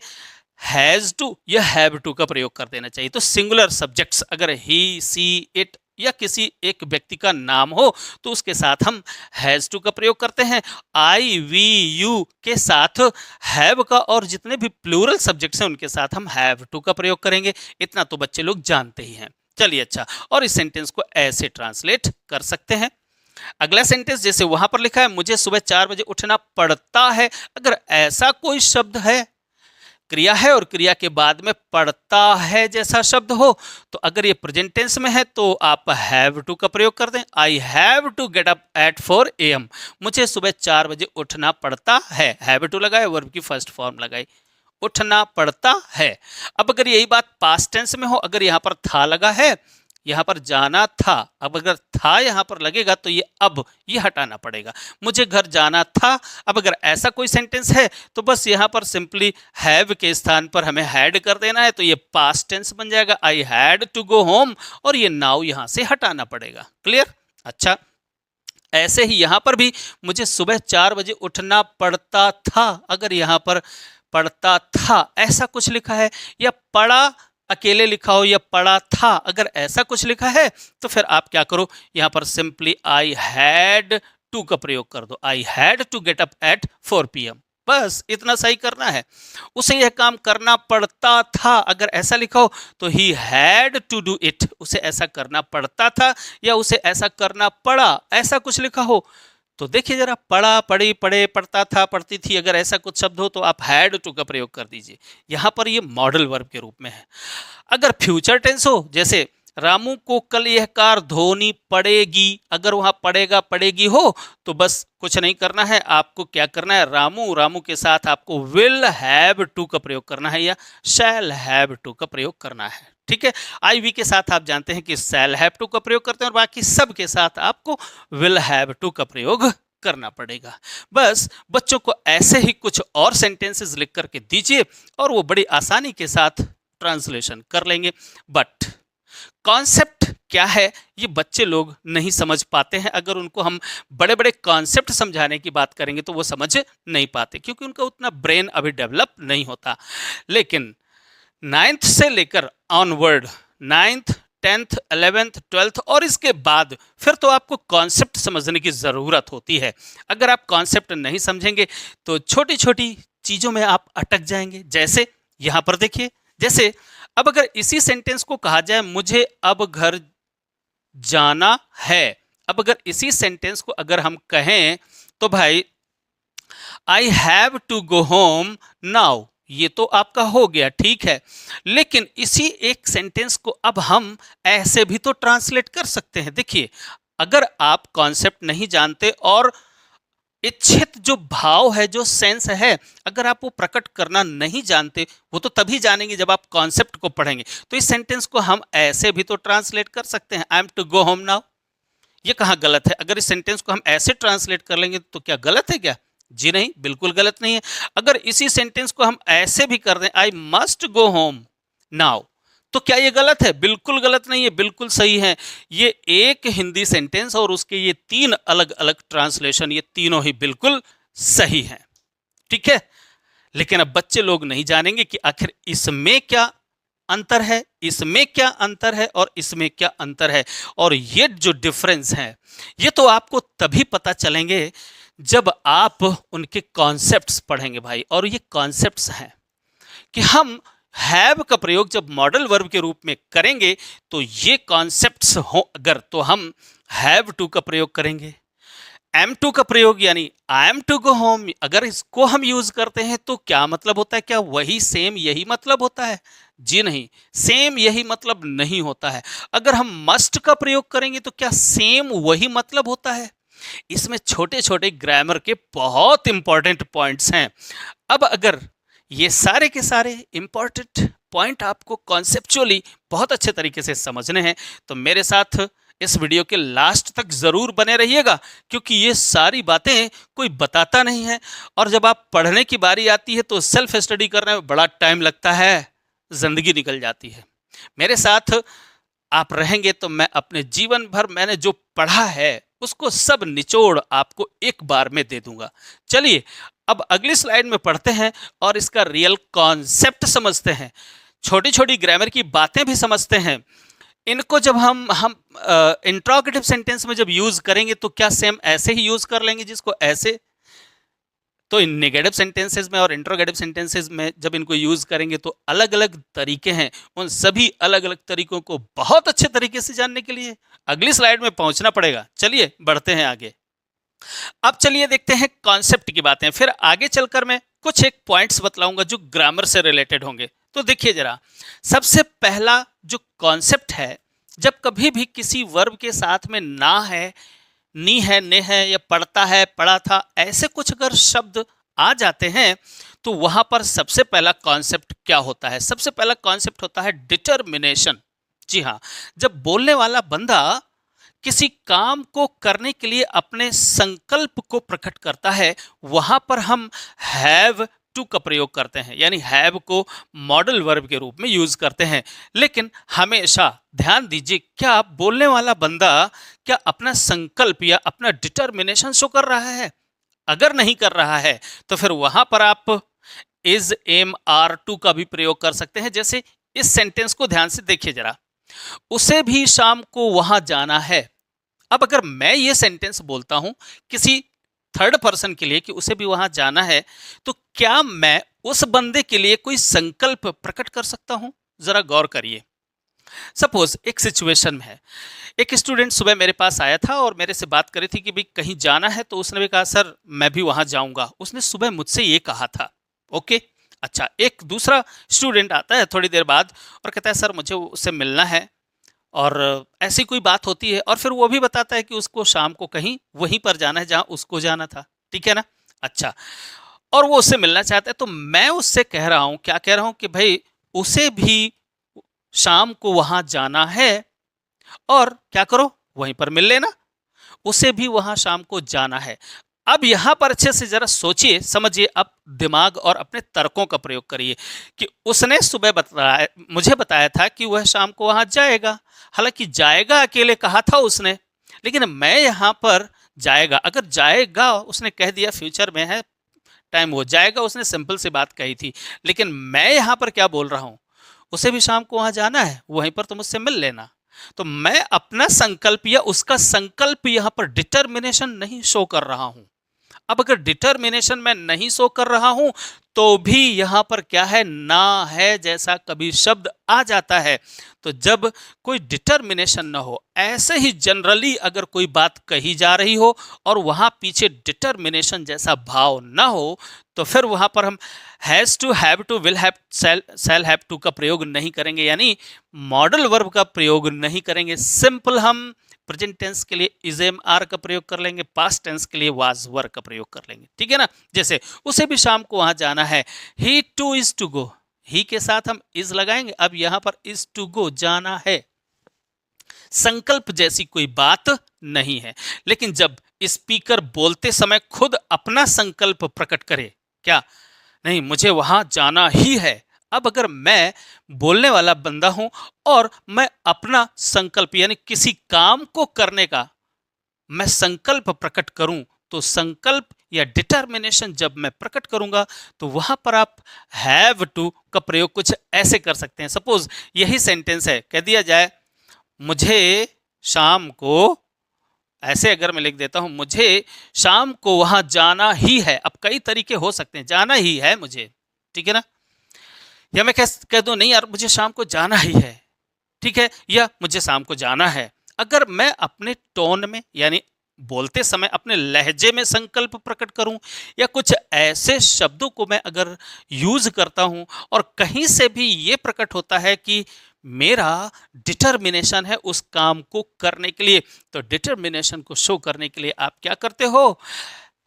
हैज टू या हैव टू का प्रयोग कर देना चाहिए। तो सिंगुलर सब्जेक्ट्स अगर ही, सी, इट या किसी एक व्यक्ति का नाम हो तो उसके साथ हम हैज टू का प्रयोग करते हैं। आई, वी, यू के साथ हैव का, और जितने भी प्लूरल सब्जेक्ट्स हैं उनके साथ हम हैव टू का प्रयोग करेंगे। इतना तो बच्चे लोग जानते ही हैं। चलिए अच्छा, और इस सेंटेंस को ऐसे ट्रांसलेट कर सकते हैं। अगला सेंटेंस जैसे वहां पर लिखा है, मुझे सुबह 4 बजे उठना पड़ता है, अगर ऐसा कोई शब्द है, क्रिया है और क्रिया के बाद में पढ़ता है जैसा शब्द हो, तो अगर ये प्रेजेंट टेंस में है तो आप हैव टू का प्रयोग कर दें। I have to get up at 4 AM, मुझे सुबह 4 बजे उठना पड़ता है, हैव टू लगाए, वर्ब की फर्स्ट फॉर्म लगाई, उठना पड़ता है। अब अगर यही बात पास्ट टेंस में हो, अगर यहां पर था लगा है, यहां पर जाना था, अब अगर था यहां पर लगेगा तो ये अब ये हटाना पड़ेगा, मुझे घर जाना था। अब अगर ऐसा कोई सेंटेंस है तो बस यहां पर सिंपली हैव के स्थान पर हमें हैड कर देना है, तो ये पास्ट टेंस बन जाएगा, I had to go home, और ये नाउ यहां से हटाना पड़ेगा। क्लियर? अच्छा, ऐसे ही यहां पर भी मुझे सुबह 4 बजे उठना पड़ता था, अगर यहां पर पढ़ता था ऐसा कुछ लिखा है, या पढ़ा अकेले लिखा हो, या पढ़ा था, अगर ऐसा कुछ लिखा है तो फिर आप क्या करो, यहां पर सिंपली आई हैड टू का प्रयोग कर दो, I had to get up at 4 PM, बस इतना सही करना है। उसे यह काम करना पड़ता था, अगर ऐसा लिखा हो तो he had to do it, उसे ऐसा करना पड़ता था या उसे ऐसा करना पड़ा, ऐसा कुछ लिखा हो तो देखिए जरा, पढ़ा, पढ़ी, पढ़े, पढ़ता था, पढ़ती थी, अगर ऐसा कुछ शब्द हो तो आप हैड टू का प्रयोग कर दीजिए। यहां पर ये मॉडल वर्ब के रूप में है। अगर फ्यूचर टेंस हो, जैसे रामू को कल यह कार धोनी पड़ेगी, अगर वहां पड़ेगा, पड़ेगी हो तो बस कुछ नहीं करना है, आपको क्या करना है, रामू, रामू के साथ आपको विल हैव टू का प्रयोग करना है या शैल हैव टू का प्रयोग करना है। ठीक है, आई वी के साथ आप जानते हैं कि शैल हैव टू का प्रयोग करते हैं, और बाकी सब के साथ आपको विल हैव टू का प्रयोग करना पड़ेगा। बस बच्चों को ऐसे ही कुछ और सेंटेंसेस लिख करके दीजिए और वो बड़ी आसानी के साथ ट्रांसलेशन कर लेंगे। बट कॉन्सेप्ट क्या है ये बच्चे लोग नहीं समझ पाते हैं। अगर उनको हम बड़े बड़े कॉन्सेप्ट समझाने की बात करेंगे तो वो समझ नहीं पाते, क्योंकि उनका उतना ब्रेन अभी डेवलप नहीं होता। लेकिन 9th से लेकर onward, 9th 10th 11th 12th और इसके बाद फिर तो आपको कॉन्सेप्ट समझने की ज़रूरत होती है। अगर आप कॉन्सेप्ट नहीं समझेंगे तो छोटी छोटी चीज़ों में आप अटक जाएंगे। जैसे यहाँ पर देखिए, जैसे अब अगर इसी सेंटेंस को कहा जाए मुझे अब घर जाना है, अब अगर इसी सेंटेंस को अगर हम कहें तो भाई I have to go home now, ये तो आपका हो गया, ठीक है। लेकिन इसी एक सेंटेंस को अब हम ऐसे भी तो ट्रांसलेट कर सकते हैं। देखिए, अगर आप कॉन्सेप्ट नहीं जानते और इच्छित जो भाव है, जो सेंस है, अगर आप वो प्रकट करना नहीं जानते, वो तो तभी जानेंगे जब आप कॉन्सेप्ट को पढ़ेंगे। तो इस सेंटेंस को हम ऐसे भी तो ट्रांसलेट कर सकते हैं, I am to go home now. ये कहाँ गलत है? अगर इस सेंटेंस को हम ऐसे ट्रांसलेट कर लेंगे तो क्या गलत है क्या? जी नहीं, बिल्कुल गलत नहीं है। अगर इसी सेंटेंस को हम ऐसे भी कर दें, I must go home now, तो क्या ये गलत है? बिल्कुल गलत नहीं है, बिल्कुल सही है। ये एक हिंदी सेंटेंस और उसके ये 3 अलग अलग ट्रांसलेशन, ये तीनों ही बिल्कुल सही हैं, ठीक है। लेकिन अब बच्चे लोग नहीं जानेंगे कि आखिर इसमें क्या अंतर है, इसमें क्या अंतर है और इसमें क्या अंतर है। और ये जो डिफरेंस है ये तो आपको तभी पता चलेंगे जब आप उनके कॉन्सेप्ट्स पढ़ेंगे भाई। और ये कॉन्सेप्ट्स हैं कि हम हैव का प्रयोग जब मॉडल वर्ब के रूप में करेंगे तो ये कॉन्सेप्ट्स हो अगर, तो हम हैव टू का प्रयोग करेंगे। एम टू का प्रयोग यानी I am to go home, अगर इसको हम यूज करते हैं तो क्या मतलब होता है? क्या वही सेम यही मतलब होता है? जी नहीं, सेम यही मतलब नहीं होता है। अगर हम मस्ट का प्रयोग करेंगे तो क्या सेम वही मतलब होता है? इसमें छोटे छोटे ग्रामर के बहुत इंपॉर्टेंट पॉइंट्स हैं। अब अगर ये सारे के सारे इंपॉर्टेंट पॉइंट आपको कॉन्सेप्चुअली बहुत अच्छे तरीके से समझने हैं तो मेरे साथ इस वीडियो के लास्ट तक जरूर बने रहिएगा, क्योंकि ये सारी बातें कोई बताता नहीं है। और जब आप पढ़ने की बारी आती है तो सेल्फ स्टडी करने में बड़ा टाइम लगता है, जिंदगी निकल जाती है। मेरे साथ आप रहेंगे तो मैं अपने जीवन भर मैंने जो पढ़ा है उसको सब निचोड़ आपको एक बार में दे दूंगा। चलिए अब अगली स्लाइड में पढ़ते हैं और इसका रियल कॉन्सेप्ट समझते हैं, छोटी छोटी ग्रामर की बातें भी समझते हैं। इनको जब हम इंट्रोगेटिव सेंटेंस में जब यूज करेंगे तो क्या सेम ऐसे ही यूज कर लेंगे जिसको ऐसे? तो इन नेगेटिव सेंटेंसेस में और इंट्रोगेटिव सेंटेंसेस में जब इनको यूज करेंगे तो अलग अलग तरीके हैं। उन सभी अलग अलग तरीकों को बहुत अच्छे तरीके से जानने के लिए अगली स्लाइड में पहुंचना पड़ेगा। चलिए बढ़ते हैं आगे। अब चलिए देखते हैं कॉन्सेप्ट की बातें, फिर आगे चलकर मैं कुछ एक पॉइंट्स बतलाऊंगा जो ग्रामर से रिलेटेड होंगे। तो देखिए जरा, सबसे पहला जो कॉन्सेप्ट है, जब कभी भी किसी वर्ब के साथ में ना है, नी है, ने है या पढ़ता है, पढ़ा था, ऐसे कुछ अगर शब्द आ जाते हैं तो वहां पर सबसे पहला कॉन्सेप्ट क्या होता है? सबसे पहला कॉन्सेप्ट होता है डिटर्मिनेशन। जी हाँ, जब बोलने वाला बंदा किसी काम को करने के लिए अपने संकल्प को प्रकट करता है वहां पर हम हैव टू का प्रयोग करते हैं, यानी हैव को मॉडल वर्ब के रूप में यूज करते हैं। लेकिन हमेशा ध्यान दीजिए, क्या बोलने वाला बंदा क्या अपना संकल्प या अपना डिटर्मिनेशन शो कर रहा है? अगर नहीं कर रहा है तो फिर वहां पर आप इज, एम, आर, टू का भी प्रयोग कर सकते हैं। जैसे इस सेंटेंस को ध्यान से देखिए जरा, उसे भी शाम को वहां जाना है। अब अगर मैं ये सेंटेंस बोलता हूं किसी थर्ड पर्सन के लिए कि उसे भी वहां जाना है, तो क्या मैं उस बंदे के लिए कोई संकल्प प्रकट कर सकता हूं? जरा गौर करिए। सपोज एक सिचुएशन है, एक स्टूडेंट सुबह मेरे पास आया था और मेरे से बात करी थी कि भाई कहीं जाना है, तो उसने भी कहा सर मैं भी वहां जाऊंगा। उसने सुबह मुझसे ये कहा था। ओके, अच्छा, एक दूसरा स्टूडेंट आता है थोड़ी देर बाद और कहता है सर मुझे उससे मिलना है, और ऐसी कोई बात होती है और फिर वो भी बताता है कि उसको शाम को कहीं वहीं पर जाना है जहां उसको जाना था। ठीक है ना? अच्छा, और वो उससे मिलना चाहता है, तो मैं उससे कह रहा हूं, क्या कह रहा हूं कि भाई उसे भी शाम को वहां जाना है और क्या करो, वहीं पर मिल लेना। उसे भी वहां शाम को जाना है। अब यहां पर अच्छे से जरा सोचिए, समझिए, अब दिमाग और अपने तर्कों का प्रयोग करिए कि उसने सुबह बताया, मुझे बताया था कि वह शाम को वहां जाएगा। हालांकि जाएगा अकेले कहा था उसने, लेकिन मैं यहां पर जाएगा, अगर जाएगा उसने कह दिया, फ्यूचर में है, टाइम हो जाएगा, उसने सिंपल सी बात कही थी। लेकिन मैं यहां पर क्या बोल रहा हूं, उसे भी शाम को वहां जाना है, वहीं पर तुम मुझसे मिल लेना। तो मैं अपना संकल्प या उसका संकल्प यहां पर डिटर्मिनेशन नहीं शो कर रहा हूं। अब अगर डिटर्मिनेशन मैं नहीं शो कर रहा हूं, तो भी यहां पर क्या है, ना है जैसा कभी शब्द आ जाता है। तो जब कोई डिटर्मिनेशन ना हो, ऐसे ही जनरली अगर कोई बात कही जा रही हो और वहां पीछे डिटर्मिनेशन जैसा भाव ना हो, तो फिर वहां पर हम has to, have to, will have, shall have to का प्रयोग नहीं करेंगे, यानी मॉडल वर्ब का प्रयोग नहीं करेंगे। सिंपल हम प्रेजेंट टेंस के लिए इज एम आर का प्रयोग कर लेंगे, पास्ट टेंस के लिए वाज वर का प्रयोग कर लेंगे, ठीक है ना। जैसे उसे भी शाम को वहां जाना है, ही टू इज टू गो, ही के साथ हम इज लगाएंगे, अब यहां पर इज टू गो, जाना है। संकल्प जैसी कोई बात नहीं है। लेकिन जब स्पीकर बोलते समय खुद अपना संकल्प प्रकट करे, क्या, नहीं मुझे वहां जाना ही है, अब अगर मैं बोलने वाला बंदा हूं और मैं अपना संकल्प यानी किसी काम को करने का मैं संकल्प प्रकट करूं, तो संकल्प या डिटर्मिनेशन जब मैं प्रकट करूंगा, तो वहां पर आप हैव टू का प्रयोग कुछ ऐसे कर सकते हैं। सपोज यही सेंटेंस है, कह दिया जाए मुझे शाम को, ऐसे अगर मैं लिख देता हूं मुझे शाम को वहां जाना ही है, अब कई तरीके हो सकते हैं, जाना ही है मुझे, ठीक है ना। या मैं कह दूं नहीं यार मुझे शाम को जाना ही है, ठीक है, या मुझे शाम को जाना है। अगर मैं अपने टोन में यानी बोलते समय अपने लहजे में संकल्प प्रकट करूं, या कुछ ऐसे शब्दों को मैं अगर यूज करता हूं और कहीं से भी ये प्रकट होता है कि मेरा डिटर्मिनेशन है उस काम को करने के लिए, तो डिटर्मिनेशन को शो करने के लिए आप क्या करते हो,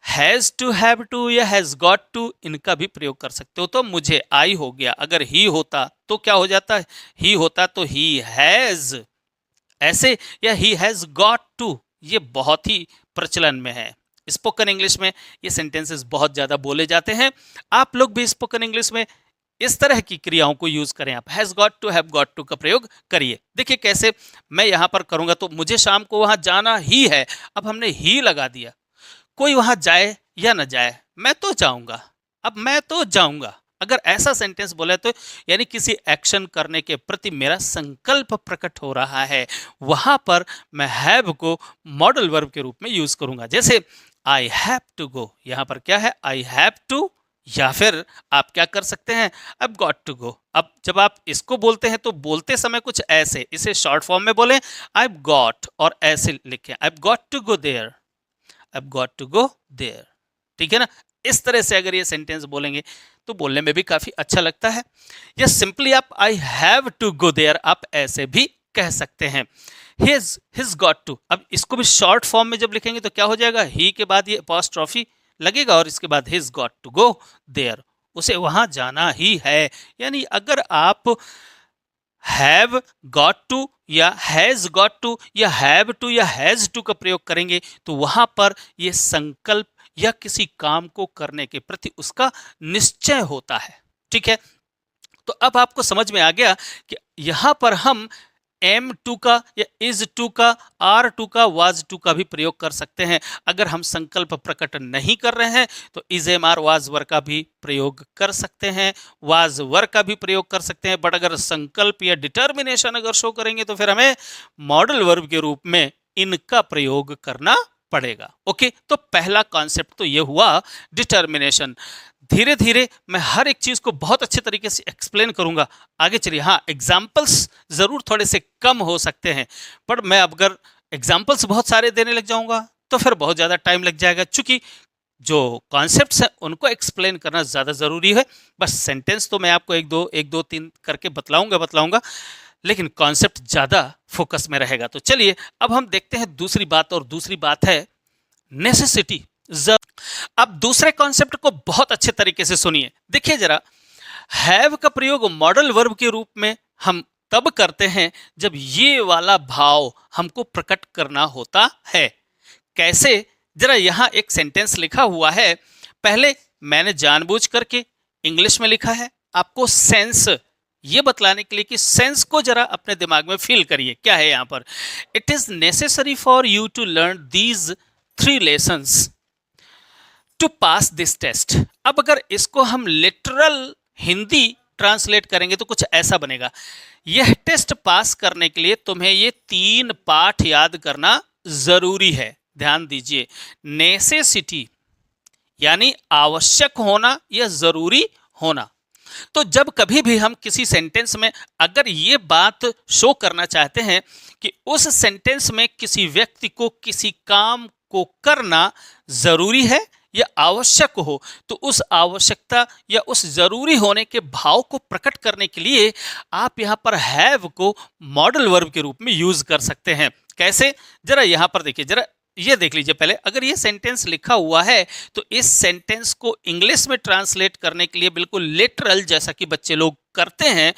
हैज टू, हैव टू या हैज गॉट टू, इनका भी प्रयोग कर सकते हो। तो मुझे आई हो गया, अगर ही होता तो क्या हो जाता है, ही होता तो ही हैज, ऐसे, या ही हैज गॉट टू, ये बहुत ही प्रचलन में है। स्पोकन इंग्लिश में ये सेंटेंसेस बहुत ज्यादा बोले जाते हैं। आप लोग भी स्पोकन इंग्लिश में इस तरह की क्रियाओं को यूज करें, आप has got to, have got to का प्रयोग करिए। देखिए कैसे मैं यहां पर करूंगा, तो मुझे शाम को वहां जाना ही है, अब हमने ही लगा दिया, कोई वहां जाए या ना जाए, मैं तो जाऊंगा, अब मैं तो जाऊंगा। अगर ऐसा सेंटेंस बोले तो यानी किसी एक्शन करने के प्रति मेरा संकल्प प्रकट हो रहा है, वहां पर मैं हैव को मॉडल वर्ब के रूप में यूज करूंगा। जैसे आई हैव टू गो, यहां पर क्या है, आई हैव टू, या फिर आप क्या कर सकते हैं, अब गॉट टू गो। अब जब आप इसको बोलते हैं तो बोलते समय कुछ ऐसे, इसे शॉर्ट फॉर्म में बोले, आई गॉट, और ऐसे लिखें, I got to go there, I've got to go there, ठीक है ना। इस तरह से अगर ये सेंटेंस बोलेंगे तो बोलने में भी काफी अच्छा लगता है। या सिंपली आप I have to go there आप ऐसे भी कह सकते हैं। हिज गॉट टू, अब इसको भी शॉर्ट फॉर्म में जब लिखेंगे तो क्या हो जाएगा, ही के बाद ये अपॉस्ट्रोफी लगेगा और इसके बाद he's got to go there, उसे वहां जाना ही है। यानी अगर आप हैव गॉट टू या हैज गॉट टू या हैव टू या हैज टू का प्रयोग करेंगे, तो वहां पर यह संकल्प या किसी काम को करने के प्रति उसका निश्चय होता है, ठीक है। तो अब आपको समझ में आ गया कि यहां पर हम एम टू का या इज टू का, आर टू का, वाज टू का भी प्रयोग कर सकते हैं। अगर हम संकल्प प्रकट नहीं कर रहे हैं तो is am are was were का भी प्रयोग कर सकते हैं, वाज वर का भी प्रयोग कर सकते हैं। बट अगर संकल्प या डिटर्मिनेशन अगर शो करेंगे तो फिर हमें मॉडल वर्ब के रूप में इनका प्रयोग करना पड़ेगा। ओके, तो पहला कॉन्सेप्ट तो ये हुआ डिटर्मिनेशन। धीरे धीरे मैं हर एक चीज को बहुत अच्छे तरीके से एक्सप्लेन करूंगा आगे चलिए। हाँ, एग्जाम्पल्स जरूर थोड़े से कम हो सकते हैं, पर मैं अगर एग्जाम्पल्स बहुत सारे देने लग जाऊंगा तो फिर बहुत ज्यादा टाइम लग जाएगा, चूंकि जो कॉन्सेप्ट्स हैं उनको एक्सप्लेन करना ज्यादा जरूरी है। बस सेंटेंस तो मैं आपको एक दो तीन करके बतलाऊंगा, लेकिन कॉन्सेप्ट ज्यादा फोकस में रहेगा। तो चलिए अब हम देखते हैं दूसरी बात, और दूसरी बात है नेसेसिटी। अब दूसरे कॉन्सेप्ट को बहुत अच्छे तरीके से सुनिए। देखिए जरा, हैव का प्रयोग मॉडल वर्ब के रूप में हम तब करते हैं जब ये वाला भाव हमको प्रकट करना होता है। कैसे, जरा यहाँ एक सेंटेंस लिखा हुआ है, पहले मैंने जानबूझ करके इंग्लिश में लिखा है आपको सेंस ये बतलाने के लिए कि सेंस को जरा अपने दिमाग में फील करिए। क्या है यहाँ पर, it is necessary for you to learn these 3 lessons to pass this test. अब अगर इसको हम लिटरल हिंदी ट्रांसलेट करेंगे तो कुछ ऐसा बनेगा, यह टेस्ट पास करने के लिए तुम्हें ये 3 पाठ याद करना जरूरी है। ध्यान दीजिए, नेसेसिटी यानी आवश्यक होना या जरूरी होना। तो जब कभी भी हम किसी सेंटेंस में अगर ये बात शो करना चाहते हैं कि उस सेंटेंस में किसी व्यक्ति को किसी काम को करना जरूरी है या आवश्यक हो, तो उस आवश्यकता या उस जरूरी होने के भाव को प्रकट करने के लिए आप यहाँ पर हैव को मॉडल वर्ब के रूप में यूज कर सकते हैं। कैसे, जरा यहाँ पर देखिए, जरा ये देख लीजिए। पहले अगर ये सेंटेंस लिखा हुआ है तो इस सेंटेंस को इंग्लिश में ट्रांसलेट करने के लिए बिल्कुल लिटरल जैसा कि बच्चे लोग करते हैं,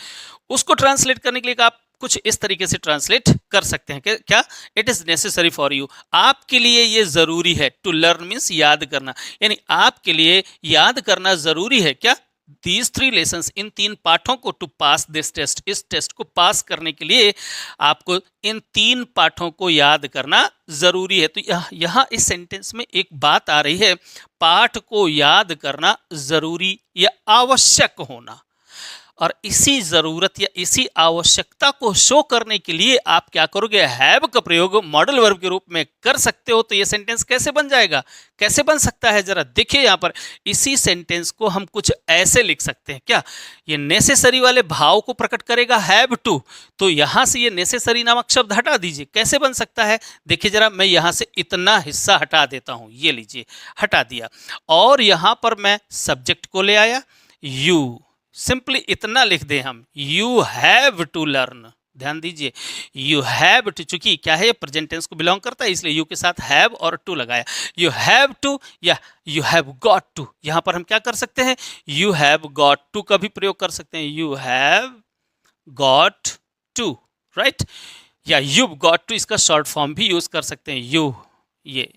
उसको ट्रांसलेट करने के लिए आप कुछ इस तरीके से ट्रांसलेट कर सकते हैं। क्या, it is necessary for you, आपके लिए ये जरूरी है। टू लर्न मीन्स याद करना, यानी आपके लिए याद करना जरूरी है। क्या, दीज 3 लेसन्स, इन 3 पाठों को टू पास दिस टेस्ट, इस टेस्ट को पास करने के लिए आपको इन 3 पाठों को याद करना जरूरी है। तो यहाँ इस सेंटेंस में एक बात आ रही है, पाठ को याद करना जरूरी या आवश्यक होना। और इसी जरूरत या इसी आवश्यकता को शो करने के लिए आप क्या करोगे, हैव का प्रयोग मॉडल वर्ब के रूप में कर सकते हो। तो ये सेंटेंस कैसे बन जाएगा, कैसे बन सकता है, जरा देखिए यहाँ पर। इसी सेंटेंस को हम कुछ ऐसे लिख सकते हैं। क्या, ये नेसेसरी वाले भाव को प्रकट करेगा हैव टू, तो यहां से ये नेसेसरी नामक शब्द हटा दीजिए। कैसे बन सकता है, देखिए जरा, मैं यहां से इतना हिस्सा हटा देता हूं, ये लीजिए, हटा दिया। और यहां पर मैं सब्जेक्ट को ले आया, यू, सिंपली इतना लिख दें हम, यू हैव टू लर्न। ध्यान दीजिए, यू हैव टू, चूंकि क्या है, प्रेजेंट टेंस को बिलोंग करता है, इसलिए यू के साथ हैव और टू लगाया। यू हैव टू या यू हैव गॉट टू, यहां पर हम क्या कर सकते हैं, यू हैव गॉट टू का भी प्रयोग कर सकते हैं। You have got to, right, या यू गॉट टू, इसका शॉर्ट फॉर्म भी यूज कर सकते हैं, ये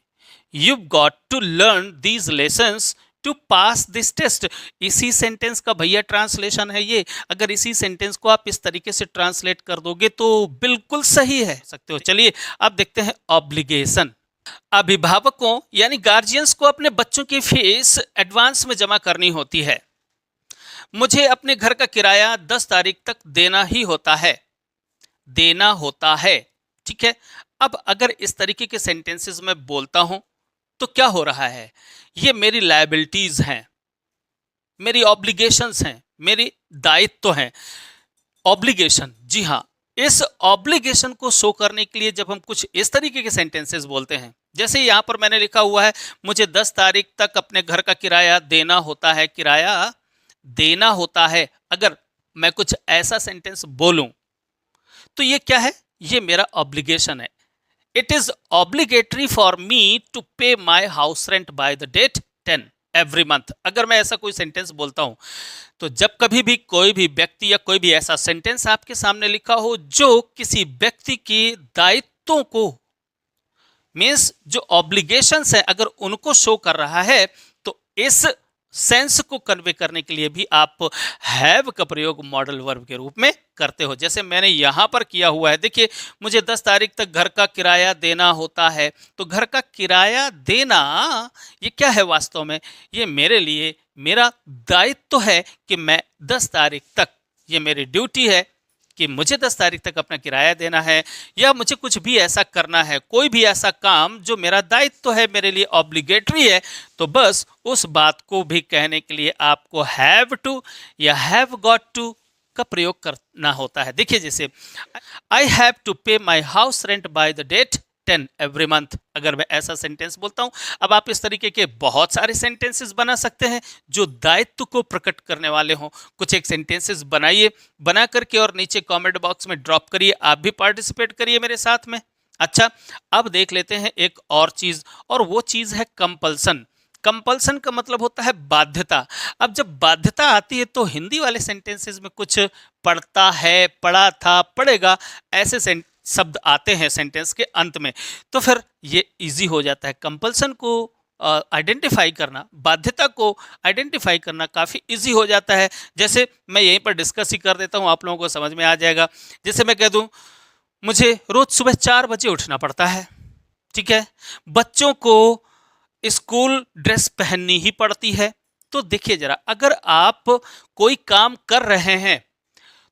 you got to learn these lessons to pass this test. इसी सेंटेंस का भैया ट्रांसलेशन है ये। अगर इसी सेंटेंस को आप इस तरीके से ट्रांसलेट कर दोगे तो बिल्कुल सही है सकते हो। चलिए अब देखते हैं ऑब्लिगेशन। अभिभावकों यानी गार्जियंस को अपने बच्चों की फीस एडवांस में जमा करनी होती है। मुझे अपने घर का किराया 10 तारीख तक देना ही होता है, देना होता है, ठीक है। अब अगर इस तरीके के सेंटेंसेस में बोलता हूं तो क्या हो रहा है, ये मेरी लायबिलिटीज हैं, मेरी ऑब्लिगेशंस हैं, मेरी दायित्व हैं। ऑब्लिगेशन, जी हाँ, इस ऑब्लिगेशन को शो करने के लिए जब हम कुछ इस तरीके के सेंटेंसेस बोलते हैं, जैसे यहां पर मैंने लिखा हुआ है, मुझे 10 तारीख तक अपने घर का किराया देना होता है, किराया देना होता है। अगर मैं कुछ ऐसा सेंटेंस बोलूं तो ये क्या है, ये मेरा ऑब्लिगेशन है। It is obligatory for me to pay my house rent by the date 10 every month। अगर मैं ऐसा कोई सेंटेंस बोलता हूं तो जब कभी भी कोई भी व्यक्ति या कोई भी ऐसा सेंटेंस आपके सामने लिखा हो जो किसी व्यक्ति के दायित्वों को, मीन्स जो ऑब्लिगेशंस है, अगर उनको शो कर रहा है, तो इस सेंस को कन्वे करने के लिए भी आप हैव का प्रयोग मॉडल वर्ब के रूप में करते हो। जैसे मैंने यहां पर किया हुआ है, देखिए, मुझे 10 तारीख तक घर का किराया देना होता है। तो घर का किराया देना ये क्या है, वास्तव में ये मेरे लिए मेरा दायित्व है कि मैं 10 तारीख तक, ये मेरी ड्यूटी है कि मुझे 10 तारीख तक अपना किराया देना है, या मुझे कुछ भी ऐसा करना है, कोई भी ऐसा काम जो मेरा दायित्व है, मेरे लिए ऑब्लिगेटरी है, तो बस उस बात को भी कहने के लिए आपको हैव टू या हैव गॉट टू का प्रयोग करना होता है। देखिए, जैसे आई have to pay my house rent by the date 10 every month, अगर मैं ऐसा सेंटेंस बोलता हूं। अब आप इस तरीके के बहुत सारे सेंटेंसेस बना सकते हैं जो दायित्व को प्रकट करने वाले हों। कुछ एक सेंटेंसेस बनाइए, बना करके और नीचे कमेंट बॉक्स में ड्रॉप करिए, आप भी पार्टिसिपेट करिए मेरे साथ में। अच्छा, अब देख लेते हैं एक और चीज, और वो चीज है कंपल्सन। कंपल्सन का मतलब होता है बाध्यता। अब जब बाध्यता आती है तो हिंदी वाले सेंटेंसेस में कुछ पढ़ता है, पढ़ा था, पढ़ेगा, ऐसे शब्द आते हैं सेंटेंस के अंत में, तो फिर ये इजी हो जाता है। कंपल्सन को आइडेंटिफाई करना, बाध्यता को आइडेंटिफाई करना काफ़ी इजी हो जाता है। जैसे मैं यहीं पर डिस्कस ही कर देता हूँ, आप लोगों को समझ में आ जाएगा। जैसे मैं कह दूँ मुझे रोज सुबह 4 बजे उठना पड़ता है, ठीक है, बच्चों को स्कूल ड्रेस पहननी ही पड़ती है। तो देखिए जरा, अगर आप कोई काम कर रहे हैं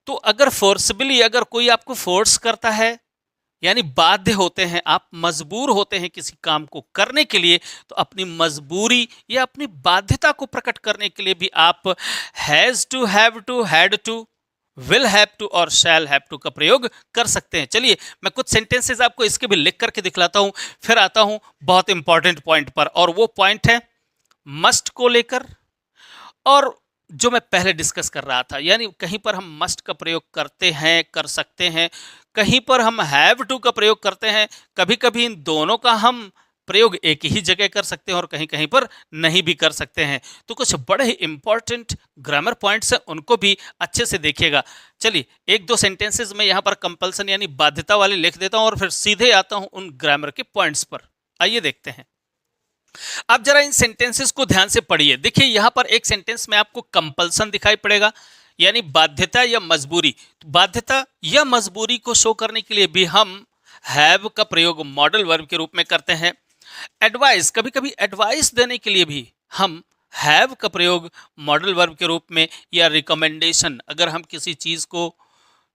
तो अगर फोर्सबली अगर कोई आपको फोर्स करता है, यानी बाध्य होते हैं, आप मजबूर होते हैं किसी काम को करने के लिए, तो अपनी मजबूरी या अपनी बाध्यता को प्रकट करने के लिए भी आप has to, have to, had to, will have to और शैल हैव टू का प्रयोग कर सकते हैं। चलिए मैं कुछ सेंटेंसेस आपको इसके भी लिख करके दिखलाता हूं, फिर आता हूं बहुत इंपॉर्टेंट पॉइंट पर, और वो पॉइंट है मस्ट को लेकर, और जो मैं पहले डिस्कस कर रहा था, यानी कहीं पर हम मस्ट का प्रयोग करते हैं, कर सकते हैं, कहीं पर हम हैव टू का प्रयोग करते हैं, कभी कभी इन दोनों का हम प्रयोग एक ही जगह कर सकते हैं और कहीं कहीं पर नहीं भी कर सकते हैं। तो कुछ बड़े ही इंपॉर्टेंट ग्रामर पॉइंट्स हैं, उनको भी अच्छे से देखिएगा। चलिए एक दो सेंटेंसेस में यहाँ पर कंपल्सन यानी बाध्यता वाले लिख देता हूँ और फिर सीधे आता हूँ उन ग्रामर के पॉइंट्स पर। आइए देखते हैं। अब जरा इन सेंटेंसेस को ध्यान से पढ़िए। देखिए यहाँ पर एक सेंटेंस में आपको कंपल्सन दिखाई पड़ेगा, यानी बाध्यता या मजबूरी। बाध्यता या मजबूरी को शो करने के लिए भी हम हैव का प्रयोग मॉडल वर्ब के रूप में करते हैं। एडवाइस, कभी कभी एडवाइस देने के लिए भी हम हैव का प्रयोग मॉडल वर्ब के रूप में, या रिकमेंडेशन, अगर हम किसी चीज को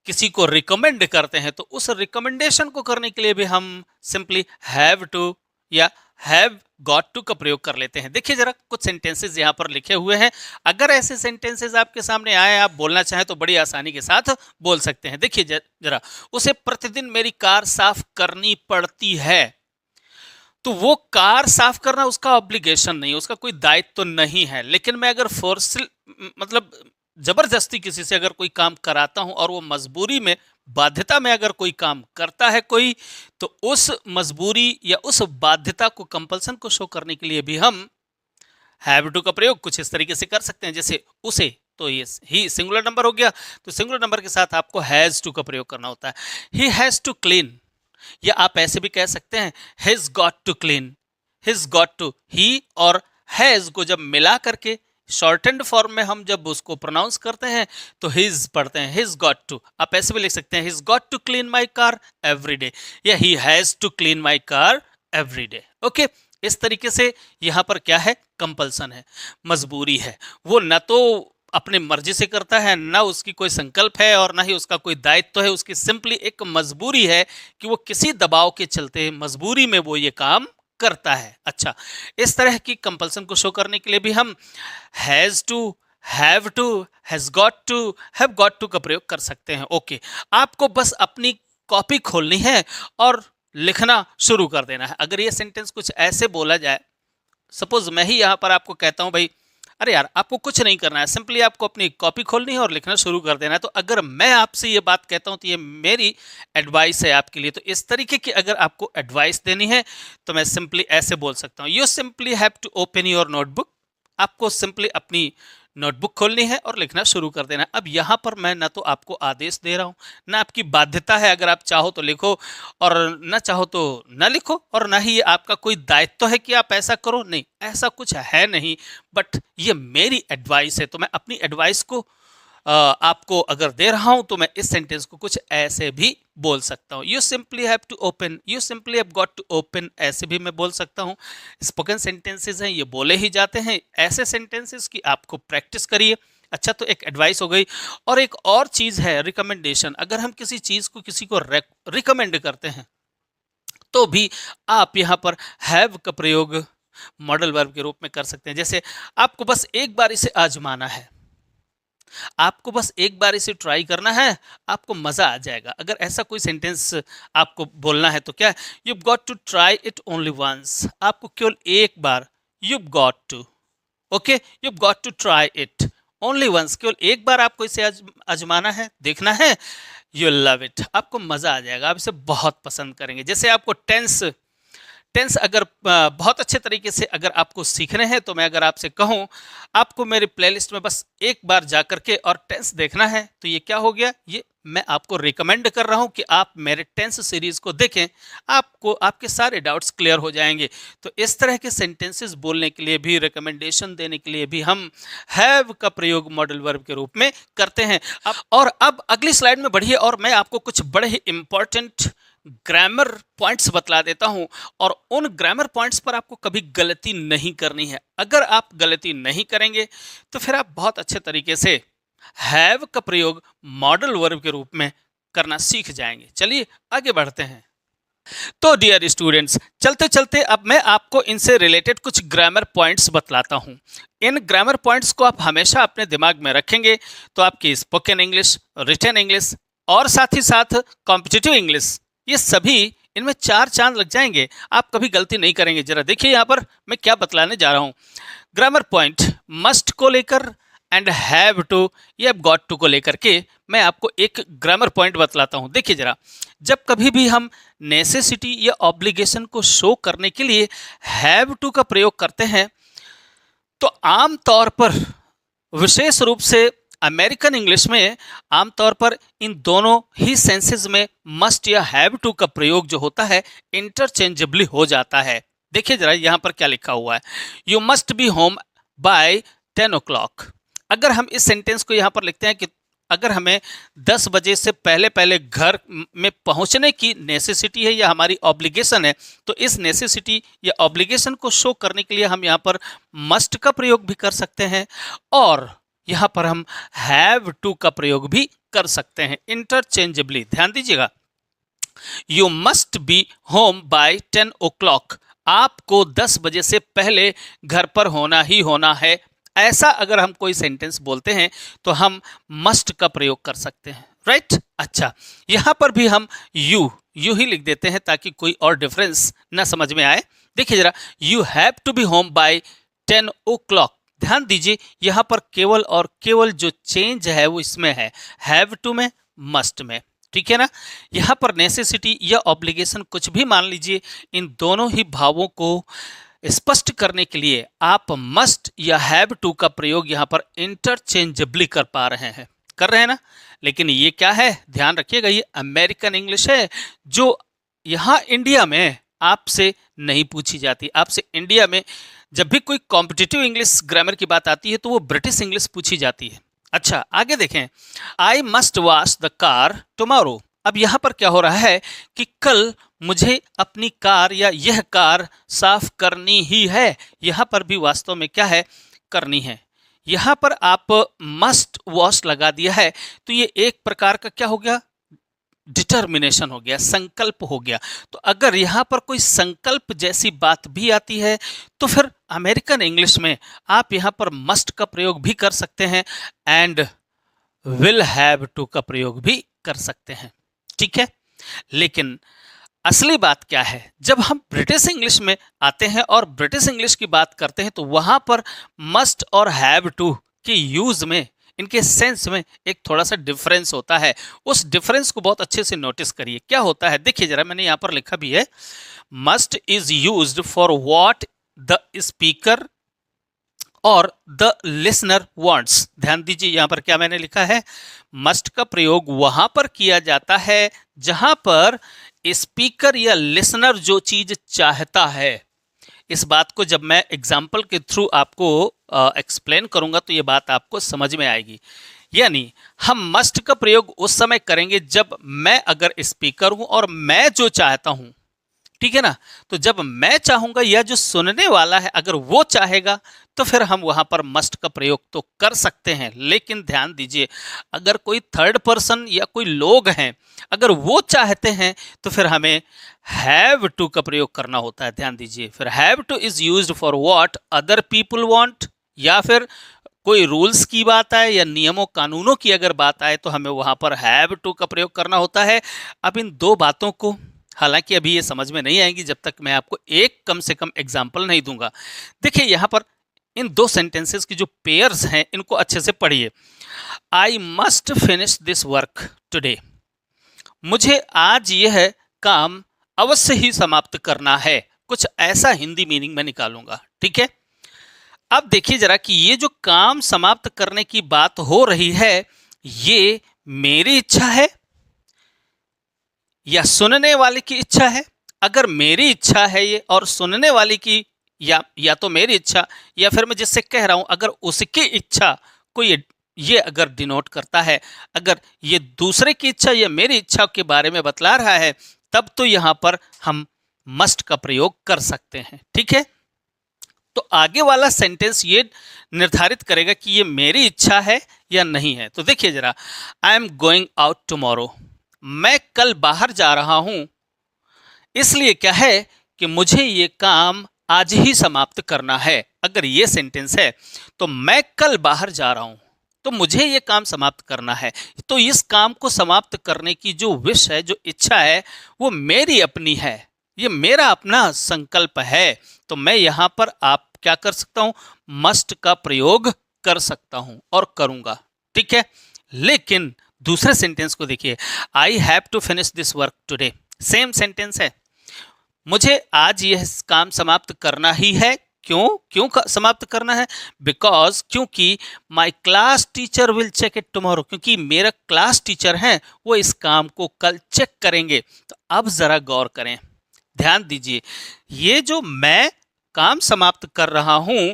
किसी को रिकमेंड करते हैं तो उस रिकमेंडेशन को करने के लिए भी हम सिंपली हैव टू या हैव गॉट टू का प्रयोग कर लेते हैं। देखिए जरा कुछ सेंटेंसेस यहाँ पर लिखे हुए हैं, अगर ऐसे सेंटेंसेस आपके सामने आए, आप बोलना चाहें तो बड़ी आसानी के साथ बोल सकते हैं। देखिए जरा, उसे प्रतिदिन मेरी कार साफ करनी पड़ती है। तो वो कार साफ करना उसका ऑब्लिगेशन नहीं, उसका कोई दायित्व तो नहीं है, लेकिन मैं अगर फोर्स मतलब जबरदस्ती किसी से अगर कोई काम कराता हूं और वो मजबूरी में, बाध्यता में अगर कोई काम करता है कोई, तो उस मजबूरी या उस बाध्यता को, कंपल्सन को शो करने के लिए भी हम हैव टू का प्रयोग कुछ इस तरीके से कर सकते हैं। जैसे उसे, तो ये ही सिंगुलर नंबर हो गया, तो सिंगुलर नंबर के साथ आपको हैज टू का प्रयोग करना होता है। ही हैज टू क्लीन, या आप ऐसे भी कह सकते हैं he's got to clean. He's got to, he or has को जब मिला करके शॉर्टेंड फॉर्म में हम जब उसको प्रोनाउंस करते हैं तो हिज पढ़ते हैं, हिज गॉट टू। आप ऐसे भी लिख सकते हैं he's got to clean my car every day, या he has to clean my car every day. Okay, इस तरीके से यहाँ पर क्या है, कंपल्सन है, मजबूरी है। वो न तो अपने मर्जी से करता है, ना उसकी कोई संकल्प है और ना ही उसका कोई दायित्व है, उसकी सिंपली एक मजबूरी है कि वो किसी दबाव के चलते मजबूरी में वो ये काम करता है। अच्छा, इस तरह की कंपल्सन को शो करने के लिए भी हम has to, have to, has got to, have got to का प्रयोग कर सकते हैं। ओके, आपको बस अपनी कॉपी खोलनी है और लिखना शुरू कर देना है। अगर ये सेंटेंस कुछ ऐसे बोला जाए, सपोज मैं ही यहाँ पर आपको कहता हूँ भाई अरे यार आपको कुछ नहीं करना है, सिंपली आपको अपनी कॉपी खोलनी है और लिखना शुरू कर देना है, तो अगर मैं आपसे ये बात कहता हूं तो ये मेरी एडवाइस है आपके लिए। तो इस तरीके की अगर आपको एडवाइस देनी है तो मैं सिंपली ऐसे बोल सकता हूं, you simply have to open your notebook. आपको सिंपली अपनी नोटबुक खोलनी है और लिखना शुरू कर देना है। अब यहाँ पर मैं ना तो आपको आदेश दे रहा हूँ, ना आपकी बाध्यता है, अगर आप चाहो तो लिखो और ना चाहो तो ना लिखो, और ना ही ये आपका कोई दायित्व है कि आप ऐसा करो, नहीं, ऐसा कुछ है नहीं। बट ये मेरी एडवाइस है, तो मैं अपनी एडवाइस को आपको अगर दे रहा हूं तो मैं इस सेंटेंस को कुछ ऐसे भी बोल सकता हूं, you simply have to open, you simply have got to open, ऐसे भी मैं बोल सकता हूं। स्पोकन सेंटेंसेस हैं, ये बोले ही जाते हैं। ऐसे सेंटेंसेस की आपको प्रैक्टिस करिए। अच्छा, तो एक एडवाइस हो गई, और एक और चीज है रिकमेंडेशन। अगर हम किसी चीज को किसी को रिकमेंड करते हैं तो भी आप यहाँ पर हैव का प्रयोग मॉडल वर्ब के रूप में कर सकते हैं। जैसे आपको बस एक बार इसे आजमाना है, आपको बस एक बार इसे ट्राई करना है, आपको मजा आ जाएगा। अगर ऐसा कोई सेंटेंस आपको बोलना है तो क्या, you got to try it only once, आपको केवल एक बार, you got to, okay, you got to try it only once, केवल एक बार आपको इसे आजमाना है, देखना है, यू लव इट, आपको मजा आ जाएगा, आप इसे बहुत पसंद करेंगे। जैसे आपको टेंस अगर बहुत अच्छे तरीके से अगर आपको सीखने हैं तो मैं अगर आपसे कहूं आपको मेरे प्लेलिस्ट में बस एक बार जा करके और टेंस देखना है, तो ये क्या हो गया, ये मैं आपको रिकमेंड कर रहा हूं कि आप मेरे टेंस सीरीज को देखें, आपको आपके सारे डाउट्स क्लियर हो जाएंगे। तो इस तरह के सेंटेंसेस बोलने के लिए भी, रिकमेंडेशन देने के लिए भी हम हैव का प्रयोग मॉडल वर्ब के रूप में करते हैं। अब अगली स्लाइड में बढ़िए और मैं आपको कुछ बड़े ही इंपॉर्टेंट ग्रामर पॉइंट्स बतला देता हूं, और उन ग्रामर पॉइंट्स पर आपको कभी गलती नहीं करनी है। अगर आप गलती नहीं करेंगे तो फिर आप बहुत अच्छे तरीके से हैव का प्रयोग मॉडल वर्ब के रूप में करना सीख जाएंगे। चलिए आगे बढ़ते हैं। तो डियर स्टूडेंट्स, चलते चलते अब मैं आपको इनसे रिलेटेड कुछ ग्रामर पॉइंट्स बतलाता हूं। इन ग्रामर पॉइंट्स को आप हमेशा अपने दिमाग में रखेंगे तो आपकी स्पोकन इंग्लिश, रिटन इंग्लिश और साथ ही साथ कॉम्पिटिटिव इंग्लिश, ये सभी इनमें 4 चांद लग जाएंगे। आप कभी गलती नहीं करेंगे। जरा देखिए यहाँ पर मैं क्या बतलाने जा रहा हूँ। ग्रामर पॉइंट मस्ट को लेकर एंड हैव टू या गॉट टू को लेकर के मैं आपको एक ग्रामर पॉइंट बतलाता हूँ। देखिए जरा, जब कभी भी हम नेसेसिटी या ऑब्लिगेशन को शो करने के लिए हैव टू का प्रयोग करते हैं तो आमतौर पर, विशेष रूप से अमेरिकन इंग्लिश में, आमतौर पर इन दोनों ही सेंसेस में मस्ट या हैव टू का प्रयोग जो होता है इंटरचेंजेबली हो जाता है। देखिए जरा यहाँ पर क्या लिखा हुआ है, you must be home by 10 o'clock। अगर हम इस सेंटेंस को यहाँ पर लिखते हैं कि अगर हमें 10 बजे से पहले पहले घर में पहुंचने की नेसेसिटी है या हमारी ऑब्लिगेशन है, तो इस नेसेसिटी या ऑब्लिगेशन को शो करने के लिए हम यहाँ पर मस्ट का प्रयोग भी कर सकते हैं और यहाँ पर हम हैव टू का प्रयोग भी कर सकते हैं इंटरचेंजेबली। ध्यान दीजिएगा, you must be home by 10 o'clock। आपको 10 बजे से पहले घर पर होना ही होना है। ऐसा अगर हम कोई सेंटेंस बोलते हैं तो हम मस्ट का प्रयोग कर सकते हैं, राइट। अच्छा, यहां पर भी हम यू ही लिख देते हैं ताकि कोई और डिफरेंस ना समझ में आए। देखिए जरा, you have to be home by 10 o'clock। ध्यान दीजिए, यहां पर केवल और केवल जो चेंज है वो इसमें है, हैव टू में, मस्ट में। ठीक है ना। यहां पर नेसेसिटी या ऑब्लिगेशन कुछ भी मान लीजिए, इन दोनों ही भावों को स्पष्ट करने के लिए आप मस्ट या हैव टू का प्रयोग यहां पर इंटरचेंजेबली कर पा रहे हैं, कर रहे हैं ना। लेकिन ये क्या है, ध्यान रखिएगा, ये अमेरिकन इंग्लिश है जो यहां इंडिया में आपसे नहीं पूछी जाती। आपसे इंडिया में जब भी कोई कॉम्पिटिटिव इंग्लिश ग्रामर की बात आती है तो वो ब्रिटिश इंग्लिश पूछी जाती है। अच्छा, आगे देखें, I must wash the car tomorrow. अब यहां पर क्या हो रहा है कि कल मुझे अपनी कार या यह कार साफ करनी ही है। यहां पर भी वास्तव में क्या है, करनी है। यहां पर आप मस्ट वॉश लगा दिया है तो ये एक प्रकार का क्या हो गया, डिटर्मिनेशन हो गया, संकल्प हो गया। तो अगर यहां पर कोई संकल्प जैसी बात भी आती है तो फिर अमेरिकन इंग्लिश में आप यहां पर मस्ट का प्रयोग भी कर सकते हैं एंड विल हैव टू का प्रयोग भी कर सकते हैं। ठीक है। लेकिन असली बात क्या है, जब हम ब्रिटिश इंग्लिश में आते हैं और ब्रिटिश इंग्लिश की बात करते हैं तो वहां पर मस्ट और हैव टू के यूज में, इनके सेंस में एक थोड़ा सा डिफरेंस होता है। उस डिफरेंस को बहुत अच्छे से नोटिस करिए। क्या होता है, देखिए जरा, मैंने यहां पर लिखा भी है, must is used for what the speaker और द लिसनर वांट्स। ध्यान दीजिए यहां पर क्या मैंने लिखा है, मस्ट का प्रयोग वहां पर किया जाता है जहां पर स्पीकर या लिसनर जो चीज चाहता है। इस बात को जब मैं एग्जाम्पल के थ्रू आपको एक्सप्लेन करूंगा तो ये बात आपको समझ में आएगी। यानी हम मस्ट का प्रयोग उस समय करेंगे जब मैं अगर स्पीकर हूं और मैं जो चाहता हूं, ठीक है ना, तो जब मैं चाहूंगा या जो सुनने वाला है अगर वो चाहेगा तो फिर हम वहां पर मस्ट का प्रयोग तो कर सकते हैं। लेकिन ध्यान दीजिए, अगर कोई थर्ड पर्सन या कोई लोग हैं, अगर वो चाहते हैं तो फिर हमें हैव टू का प्रयोग करना होता है। ध्यान दीजिए, फिर have two is used for what other people want, या फिर कोई रूल्स की बात आए या नियमों कानूनों की अगर बात आए तो हमें वहां पर हैव टू का प्रयोग करना होता है। अब इन दो बातों को, हालांकि अभी ये समझ में नहीं आएंगी जब तक मैं आपको एक कम से कम एग्जाम्पल नहीं दूंगा। देखिए यहां पर इन दो सेंटेंसेस की जो पेयर्स हैं इनको अच्छे से पढ़िए। I must finish this work today. मुझे आज यह काम अवश्य ही समाप्त करना है। कुछ ऐसा हिंदी मीनिंग में निकालूंगा, ठीक है। अब देखिए जरा कि ये जो काम समाप्त करने की बात हो रही है ये मेरी इच्छा है या सुनने वाले की इच्छा है? अगर मेरी इच्छा है ये और सुनने वाले की या तो मेरी इच्छा या फिर मैं जिससे कह रहा हूं अगर उसकी इच्छा को ये अगर डिनोट करता है, अगर ये दूसरे की इच्छा या मेरी इच्छा के बारे में बतला रहा है, तब तो यहां पर हम मस्ट का प्रयोग कर सकते हैं। ठीक है, तो आगे वाला सेंटेंस ये निर्धारित करेगा कि ये मेरी इच्छा है या नहीं है। तो देखिए जरा, I am going out tomorrow, मैं कल बाहर जा रहा हूं, इसलिए क्या है कि मुझे ये काम आज ही समाप्त करना है। अगर ये सेंटेंस है तो मैं कल बाहर जा रहा हूं तो मुझे ये काम समाप्त करना है, तो इस काम को समाप्त करने की जो विश है, जो इच्छा है, वो मेरी अपनी है, ये मेरा अपना संकल्प है। तो मैं यहां पर आप क्या कर सकता हूं, मस्ट का प्रयोग कर सकता हूं और करूंगा। ठीक है, लेकिन दूसरे सेंटेंस को देखिए, I have to finish this work today, same sentence है, मुझे आज यह काम समाप्त करना ही है। क्यों समाप्त करना है? बिकॉज, क्योंकि my class teacher will check it tomorrow, क्योंकि मेरा क्लास टीचर हैं, वो इस काम को कल चेक करेंगे। तो अब जरा गौर करें, ध्यान दीजिए, ये जो मैं काम समाप्त कर रहा हूं,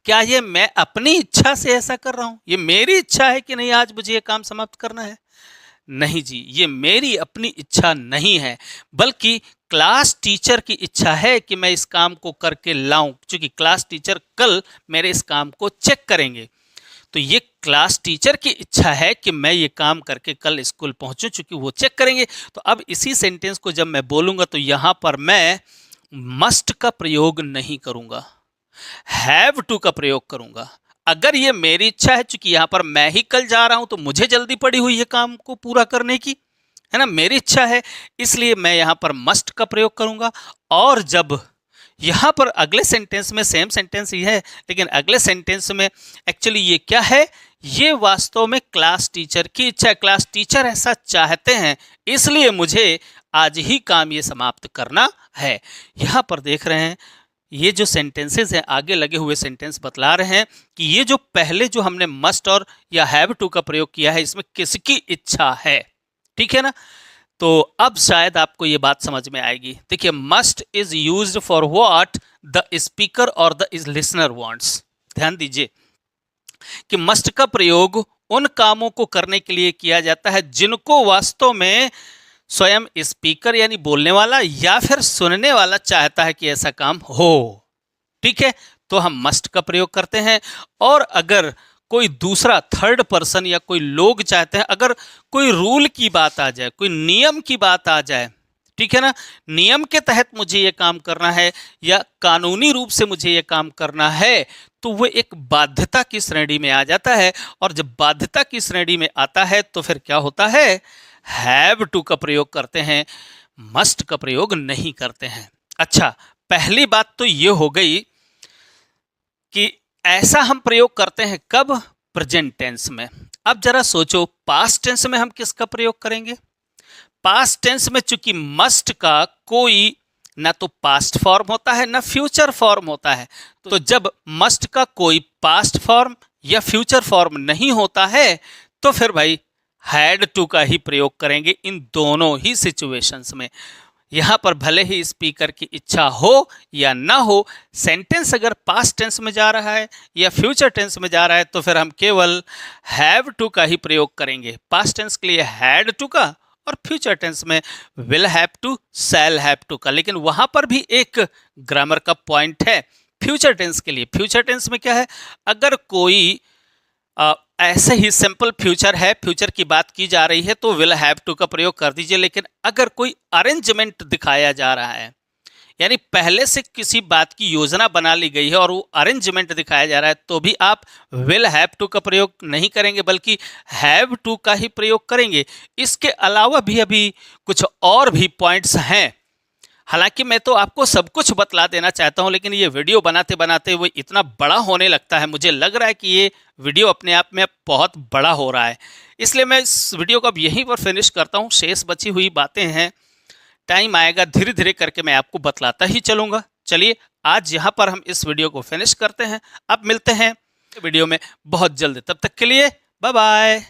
क्या ये मैं अपनी इच्छा से ऐसा कर रहा हूं? ये मेरी इच्छा है कि नहीं आज मुझे ये काम समाप्त करना है? नहीं जी, ये मेरी अपनी इच्छा नहीं है, बल्कि क्लास टीचर की इच्छा है कि मैं इस काम को करके लाऊं, क्योंकि क्लास टीचर कल मेरे इस काम को चेक करेंगे। तो ये क्लास टीचर की इच्छा है कि मैं ये काम करके कल स्कूल पहुंचूं, क्योंकि वो चेक करेंगे। तो अब इसी सेंटेंस को जब मैं बोलूंगा तो यहां पर मैं मस्ट का प्रयोग नहीं करूंगा, हैव टू का प्रयोग करूंगा। अगर ये मेरी इच्छा है, चूंकि यहां पर मैं ही कल जा रहा हूं तो मुझे जल्दी पड़ी हुई है काम को पूरा करने की, है ना, मेरी इच्छा है, इसलिए मैं यहां पर मस्ट का प्रयोग करूंगा। और जब यहां पर अगले सेंटेंस में, सेम सेंटेंस ही है लेकिन अगले सेंटेंस में एक्चुअली ये क्या है, ये वास्तव में क्लास टीचर की इच्छा है, क्लास टीचर ऐसा चाहते हैं, इसलिए मुझे आज ही काम ये समाप्त करना है। यहां पर देख रहे हैं, ये जो सेंटेंसेस हैं, आगे लगे हुए सेंटेंस बतला रहे हैं कि ये जो पहले जो हमने मस्ट और या हैव टू का प्रयोग किया है, इसमें किसकी इच्छा है। ठीक है ना, तो अब शायद आपको ये बात समझ में आएगी। देखिए, must is used for what the speaker और द लिसनर वांट्स। ध्यान दीजिए कि मस्ट का प्रयोग उन कामों को करने के लिए किया जाता है जिनको वास्तव में स्वयं स्पीकर यानी बोलने वाला या फिर सुनने वाला चाहता है कि ऐसा काम हो। ठीक है, तो हम मस्ट का प्रयोग करते हैं। और अगर कोई दूसरा थर्ड पर्सन या कोई लोग चाहते हैं, अगर कोई रूल की बात आ जाए, कोई नियम की बात आ जाए, ठीक है ना, नियम के तहत मुझे ये काम करना है या कानूनी रूप से मुझे ये काम करना है, तो वो एक बाध्यता की श्रेणी में आ जाता है। और जब बाध्यता की श्रेणी में आता है तो फिर क्या होता है, हैव टू का प्रयोग करते हैं, मस्ट का प्रयोग नहीं करते हैं। अच्छा, पहली बात तो ये हो गई कि ऐसा हम प्रयोग करते हैं कब, प्रेजेंट टेंस में। अब जरा सोचो, पास्ट टेंस में हम किसका प्रयोग करेंगे? पास्ट टेंस में चूंकि मस्ट का कोई ना तो पास्ट फॉर्म होता है ना फ्यूचर फॉर्म होता है, तो जब मस्ट का कोई पास्ट फॉर्म या फ्यूचर फॉर्म नहीं होता है तो फिर भाई हैड टू का ही प्रयोग करेंगे इन दोनों ही सिचुएशंस में। यहां पर भले ही स्पीकर की इच्छा हो या ना हो, सेंटेंस अगर पास्ट टेंस में जा रहा है या फ्यूचर टेंस में जा रहा है तो फिर हम केवल हैव टू का ही प्रयोग करेंगे। पास्ट टेंस के लिए हैड टू का और फ्यूचर टेंस में will have to, shall have to का। लेकिन वहां पर भी एक ग्रामर का पॉइंट है फ्यूचर टेंस के लिए। फ्यूचर टेंस में क्या है, अगर कोई ऐसे ही सिंपल फ्यूचर है, फ्यूचर की बात की जा रही है तो विल हैव टू का प्रयोग कर दीजिए। लेकिन अगर कोई अरेंजमेंट दिखाया जा रहा है, यानी पहले से किसी बात की योजना बना ली गई है और वो अरेंजमेंट दिखाया जा रहा है, तो भी आप विल हैव टू का प्रयोग नहीं करेंगे बल्कि हैव टू का ही प्रयोग करेंगे। इसके अलावा भी अभी कुछ और भी पॉइंट्स हैं। हालांकि मैं तो आपको सब कुछ बतला देना चाहता हूं, लेकिन ये वीडियो बनाते बनाते वो इतना बड़ा होने लगता है, मुझे लग रहा है कि ये वीडियो अपने आप में बहुत बड़ा हो रहा है, इसलिए मैं इस वीडियो को अब यहीं पर फिनिश करता हूं। शेष बची हुई बातें हैं, टाइम आएगा धीरे धीरे करके मैं आपको बतलाता ही चलूँगा। चलिए, आज यहाँ पर हम इस वीडियो को फिनिश करते हैं। अब मिलते हैं वीडियो में बहुत जल्द, तब तक के लिए बाय बाय।